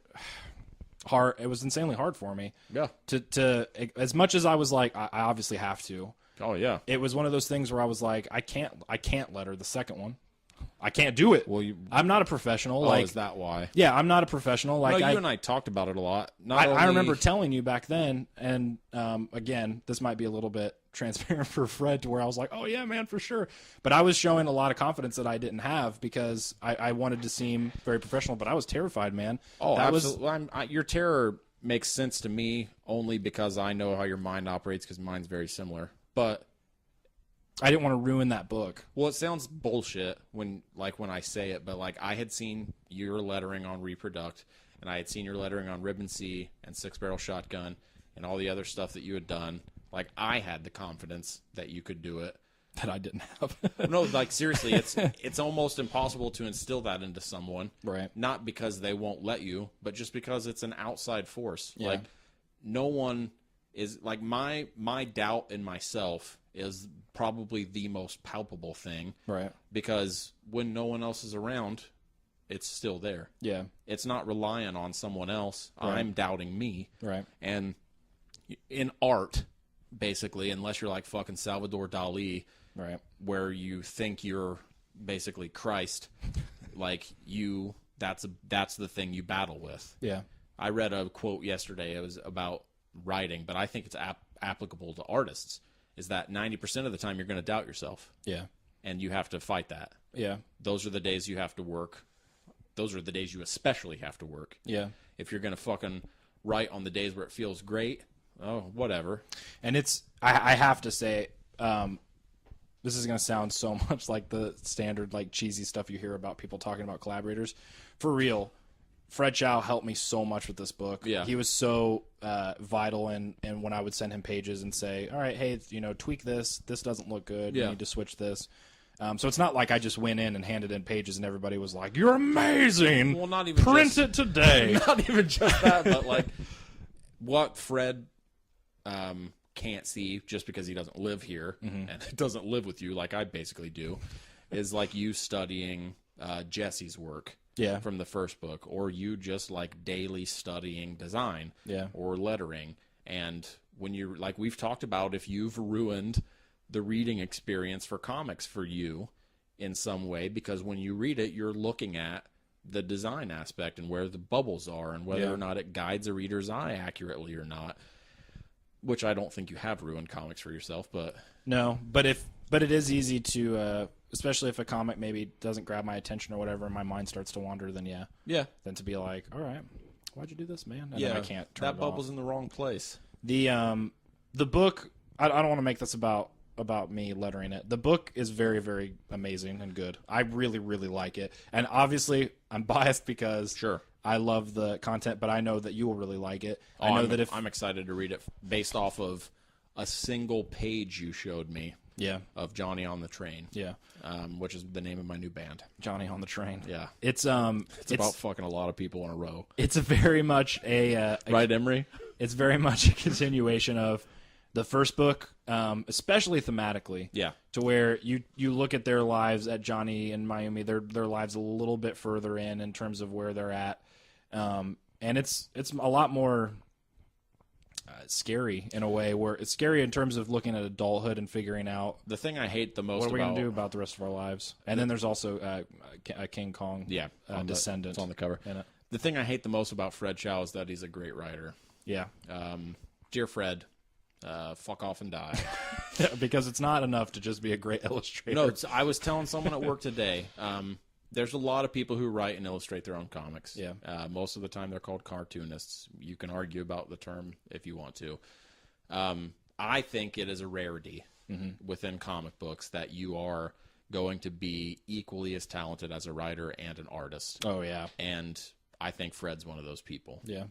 It was insanely hard for me. Yeah. To as much as I was like, I obviously have to. Oh, yeah. It was one of those things where I was like, I can't letter the second one. I can't do it. Well, I'm not a professional. Oh, like, is that why? Yeah, I'm not a professional. Like, No, you and I talked about it a lot. I remember telling you back then, and again, this might be a little bit transparent for Fred to where I was like, oh, yeah, man, for sure. But I was showing a lot of confidence that I didn't have because I wanted to seem very professional, but I was terrified, man. Oh, that absolutely. Your terror makes sense to me only because I know how your mind operates because mine's very similar. But I didn't want to ruin that book. Well, it sounds bullshit when I say it, but like I had seen your lettering on Reproduct, and I had seen your lettering on Ribbon C and Six Barrel Shotgun, and all the other stuff that you had done. Like I had the confidence that you could do it. That I didn't have. No, like seriously, it's almost impossible to instill that into someone. Right. Not because they won't let you, but just because it's an outside force. Yeah. Like no one is like my doubt in myself is probably the most palpable thing. Right. Because when no one else is around, it's still there. Yeah. It's not relying on someone else. Right. I'm doubting me. Right. And in art, basically, unless you're like fucking Salvador Dali, right, where you think you're basically Christ, like that's the thing you battle with. Yeah. I read a quote yesterday. It was about writing, but I think it's applicable to artists. Is that 90% of the time you're going to doubt yourself. Yeah. And you have to fight that. Yeah. Those are the days you have to work. Those are the days you especially have to work. Yeah. If you're going to fucking write on the days where it feels great, oh, whatever. And it's, I have to say, this is going to sound so much like the standard, like cheesy stuff you hear about people talking about collaborators. For real, Fred Chao helped me so much with this book. Yeah. He was so vital in when I would send him pages and say, all right, hey, tweak this. This doesn't look good. Yeah. You need to switch this. So it's not like I just went in and handed in pages and everybody was like, you're amazing. Well, not even Print it today. Not even just that, but like what Fred can't see just because he doesn't live here and doesn't live with you like I basically do is like you studying Jesse's work. Yeah. From the first book, or you just like daily studying design, Yeah. or lettering. And when you're like we've talked about, if you've ruined the reading experience for comics for you in some way, because when you read it, you're looking at the design aspect and where the bubbles are and whether Yeah. or not it guides a reader's eye accurately or not. Which I don't think you have ruined comics for yourself, but No, but it is easy to, especially if a comic maybe doesn't grab my attention or whatever, and my mind starts to wander. Then yeah, then to be like, all right, Why'd you do this, man? And then I can't turn that it bubble's off. in the wrong place. The book, I don't want to make this about me lettering it. The book is very, very amazing and good. I really, really like it. And obviously, I'm biased because I love the content, but I know that you will really like it. I know that I'm excited to read it based off of a single page you showed me. Yeah. Of Johnny on the Train. Yeah. Which is the name of my new band. Johnny on the Train. Yeah. It's about fucking a lot of people in a row. It's a very much right, Emery? It's very much a continuation of the first book, especially thematically. Yeah. To where you look at their lives at Johnny and Mayumi, their lives a little bit further in terms of where they're at. And it's a lot more scary in a way, where it's scary in terms of looking at adulthood and figuring out the thing I hate the most what are we going to do about the rest of our lives. And then there's also a King Kong descendant. It's on the cover. In it. The thing I hate the most about Fred Chao is that he's a great writer. Yeah. Dear Fred, fuck off and die. Because it's not enough to just be a great illustrator. No, I was telling someone at work today, there's a lot of people who write and illustrate their own comics. Yeah. Most of the time they're called cartoonists. You can argue about the term if you want to. I think it is a rarity within comic books that you are going to be equally as talented as a writer and an artist. Oh, yeah. And I think Fred's one of those people. Yeah.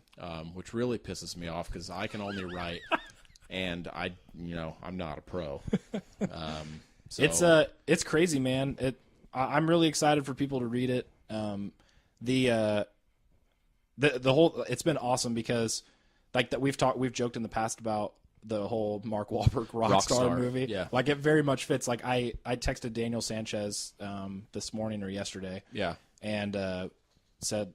Which really pisses me off because I can only write and I'm not a pro. So. It's crazy, man. I'm really excited for people to read it. The whole, it's been awesome because like that we've joked in the past about the whole Mark Wahlberg Rockstar movie. Yeah. Like it very much fits. Like I texted Daniel Sanchez this morning or yesterday. Yeah. And said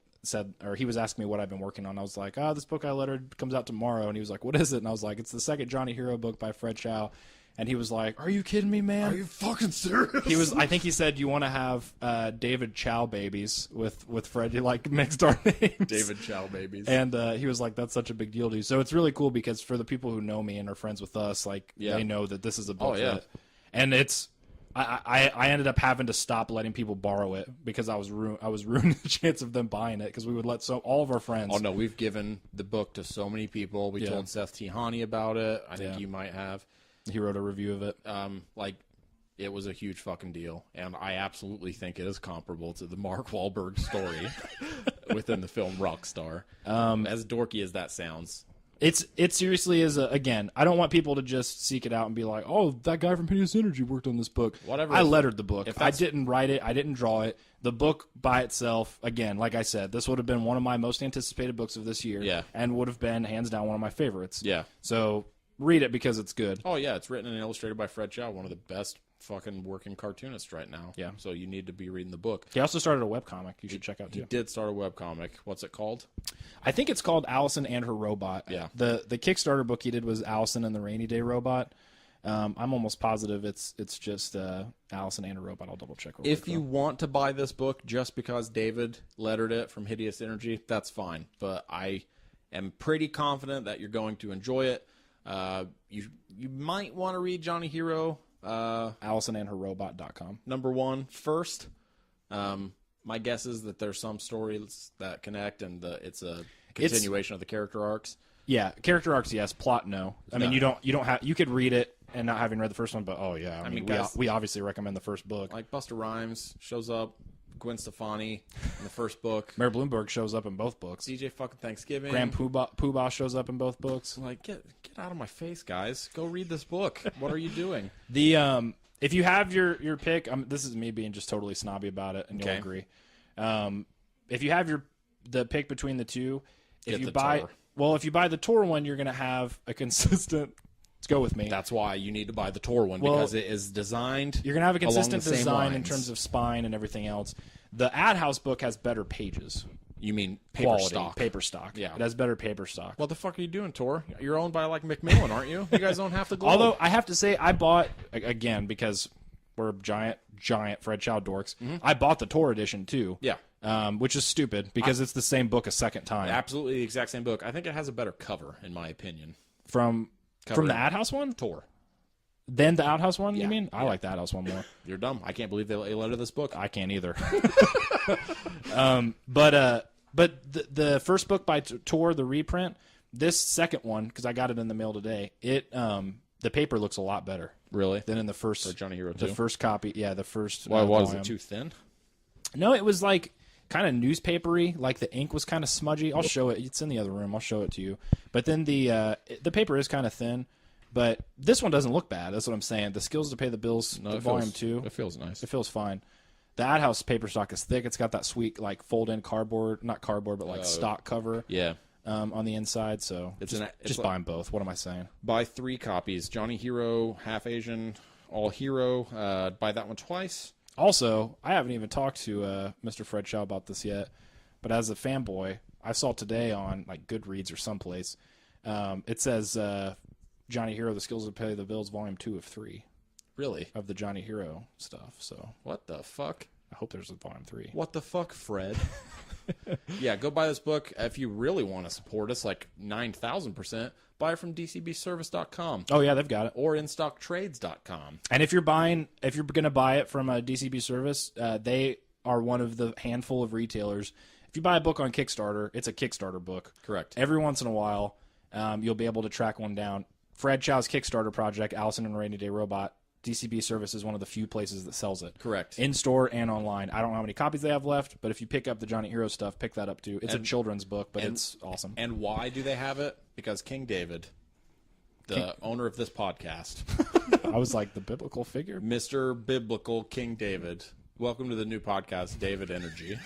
or he was asking me what I've been working on. I was like, this book I lettered comes out tomorrow. And he was like, what is it? And I was like, it's the second Johnny Hiro book by Fred Chao. And he was like, are you kidding me, man? Are you fucking serious? I think he said, you want to have David Chow babies with Fred. You like mixed our names. David Chow babies. And he was like, that's such a big deal to you. So it's really cool because for the people who know me and are friends with us, like they know that this is a book. And it's, I ended up having to stop letting people borrow it because I was ruining the chance of them buying it because we would let all of our friends. Oh no, we've given the book to so many people. We told Seth Tihani about it. I think you might have. He wrote a review of it. It was a huge fucking deal, and I absolutely think it is comparable to the Mark Wahlberg story within the film Rockstar. As dorky as that sounds, it seriously is. Again, I don't want people to just seek it out and be like, "Oh, that guy from Hideous Energy worked on this book." Whatever. I lettered the book. I didn't write it. I didn't draw it. The book by itself, again, like I said, this would have been one of my most anticipated books of this year. Yeah. And would have been hands down one of my favorites. Yeah. So read it because it's good. Oh yeah, it's written and illustrated by Fred Chao, one of the best fucking working cartoonists right now. Yeah. So you need to be reading the book. He also started a webcomic you should check out too. He did start a webcomic. What's it called? I think it's called Allison and Her Robot. Yeah. The Kickstarter book he did was Allison and the Rainy Day Robot. I'm almost positive it's just Allison and Her Robot. I'll double check. If you want to buy this book just because David lettered it from Hideous Energy, that's fine. But I am pretty confident that you're going to enjoy it. You might want to read Johnny Hiro. AllisonandHerRobot.com. Number 1 first. My guess is that there's some stories that connect, and it's a continuation of the character arcs. Yeah, character arcs, yes. Plot, no. I mean, you don't have. You could read it and not having read the first one, but I mean, guys, we obviously recommend the first book. Like Busta Rhymes shows up, Gwen Stefani in the first book. Mayor Bloomberg shows up in both books. DJ fucking Thanksgiving. Grand Poobah shows up in both books. Like, get out of my face, guys. Go read this book. What are you doing? If you have your pick, this is me being just totally snobby about it, and you'll agree. If you have the pick between the two, if you buy the Tor one, you're going to have a consistent. Let's go with me. That's why you need to buy the Tor one because it is designed. You're going to have a consistent design in lines. terms of spine and everything else. The Ad House book has better pages. You mean paper Quality, stock? Paper stock. Yeah, it has better paper stock. What the fuck are you doing, Tor? You're owned by like Macmillan, aren't you? You guys own half the globe. Although I have to say, I bought again because we're giant Fred Chao dorks. Mm-hmm. I bought the Tor edition too. Yeah. Which is stupid because it's the same book a second time. Absolutely the exact same book. I think it has a better cover, in my opinion. From the Ad House one? Tor. Then the Outhouse one, you mean? Yeah. I like the Outhouse one more. You're dumb. I can't believe they let this book. I can't either. But the first book by Tor, the reprint, this second one, because I got it in the mail today, the paper looks a lot better. Really? Than in the first. For Johnny Hiro The too? first copy. Yeah, the first. Why was volume. it too thin? No, it was like kind of newspapery. Like the ink was kind of smudgy. I'll show it. It's in the other room. I'll show it to you. But then the paper is kind of thin. But this one doesn't look bad. That's what I'm saying. The Skills to Pay the Bills, volume 2. It feels nice. It feels fine. The Ad House paper stock is thick. It's got that sweet like fold-in cardboard, not cardboard, but like stock cover. Yeah. On the inside. So just buy them both. What am I saying? Buy 3 copies. Johnny Hiro, Half Asian, All Hero. Buy that one twice. Also, I haven't even talked to Mr. Fred Chao about this yet, but as a fanboy, I saw today on like Goodreads or someplace, it says Johnny Hiro, The Skills to Pay the Bills, Volume 2 of 3. Really? Of the Johnny Hiro stuff. So What the fuck? I hope there's a Volume 3. What the fuck, Fred? Yeah, go buy this book. If you really want to support us, like 9,000%, buy it from dcbservice.com. Oh yeah, they've got it. Or instocktrades.com. And if you're going to buy it from a DCB Service, they are one of the handful of retailers. If you buy a book on Kickstarter, it's a Kickstarter book. Correct. Every once in a while, you'll be able to track one down. Fred Chow's Kickstarter project, Allison and Rainy Day Robot, DCB Service is one of the few places that sells it. Correct. In store and online. I don't know how many copies they have left, but if you pick up the Johnny Hiro stuff, pick that up too. It's a children's book, but it's awesome. And why do they have it? Because King David, the owner of this podcast, I was like, the biblical figure? Mr. Biblical King David. Welcome to the new podcast, David Energy.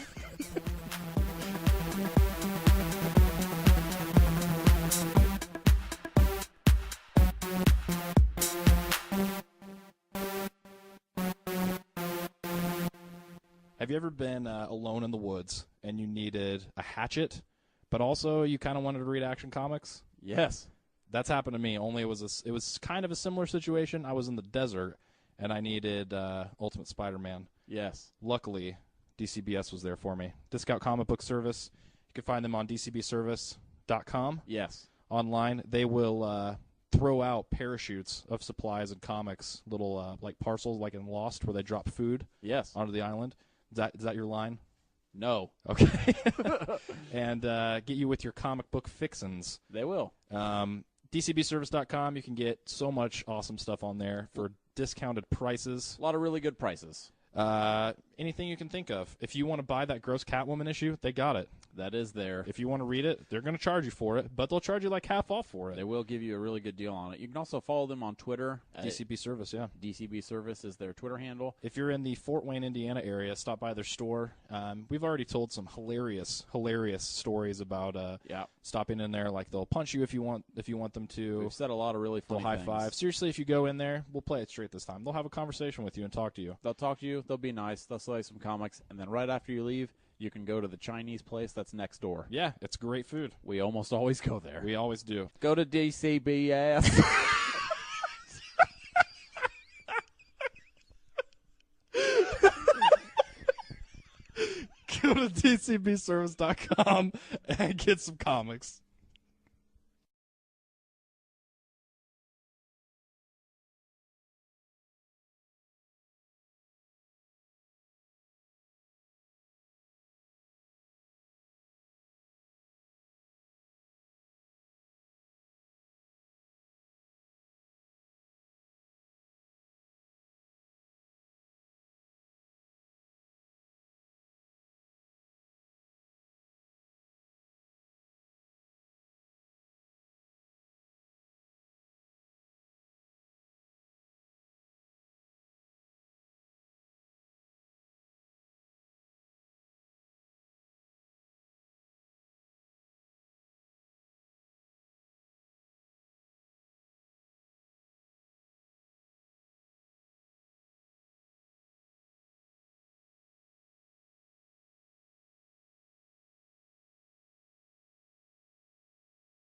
Have you ever been alone in the woods and you needed a hatchet, but also you kind of wanted to read Action Comics? Yes. That's happened to me, only it was kind of a similar situation. I was in the desert, and I needed Ultimate Spider-Man. Yes. Luckily, DCBS was there for me. Discount Comic Book Service. You can find them on dcbservice.com. Yes. Online, they will throw out parachutes of supplies and comics, little like parcels like in Lost where they drop food Yes. onto the island. Is that your line? No. Okay. And get you with your comic book fixins. They will. DCBservice.com, you can get so much awesome stuff on there for discounted prices. A lot of really good prices. Anything you can think of. If you want to buy that gross Catwoman issue, they got it. That is there. If you want to read it, they're going to charge you for it, but they'll charge you like half off for it. They will give you a really good deal on it. You can also follow them on Twitter. DCB Service, yeah. DCB Service is their Twitter handle. If you're in the Fort Wayne, Indiana area, stop by their store. We've already told some hilarious stories about stopping in there. Like they'll punch you if you want them to. We've said a lot of really They'll funny high five. things. Seriously, if you go in there, we'll play it straight this time. They'll have a conversation with you and talk to you. They'll talk to you. They'll be nice. They'll sell you some comics. And then right after you leave, you can go to the Chinese place that's next door. Yeah, it's great food. We almost always go there. We always do. Go to DCBS. Go to DCBservice.com and get some comics.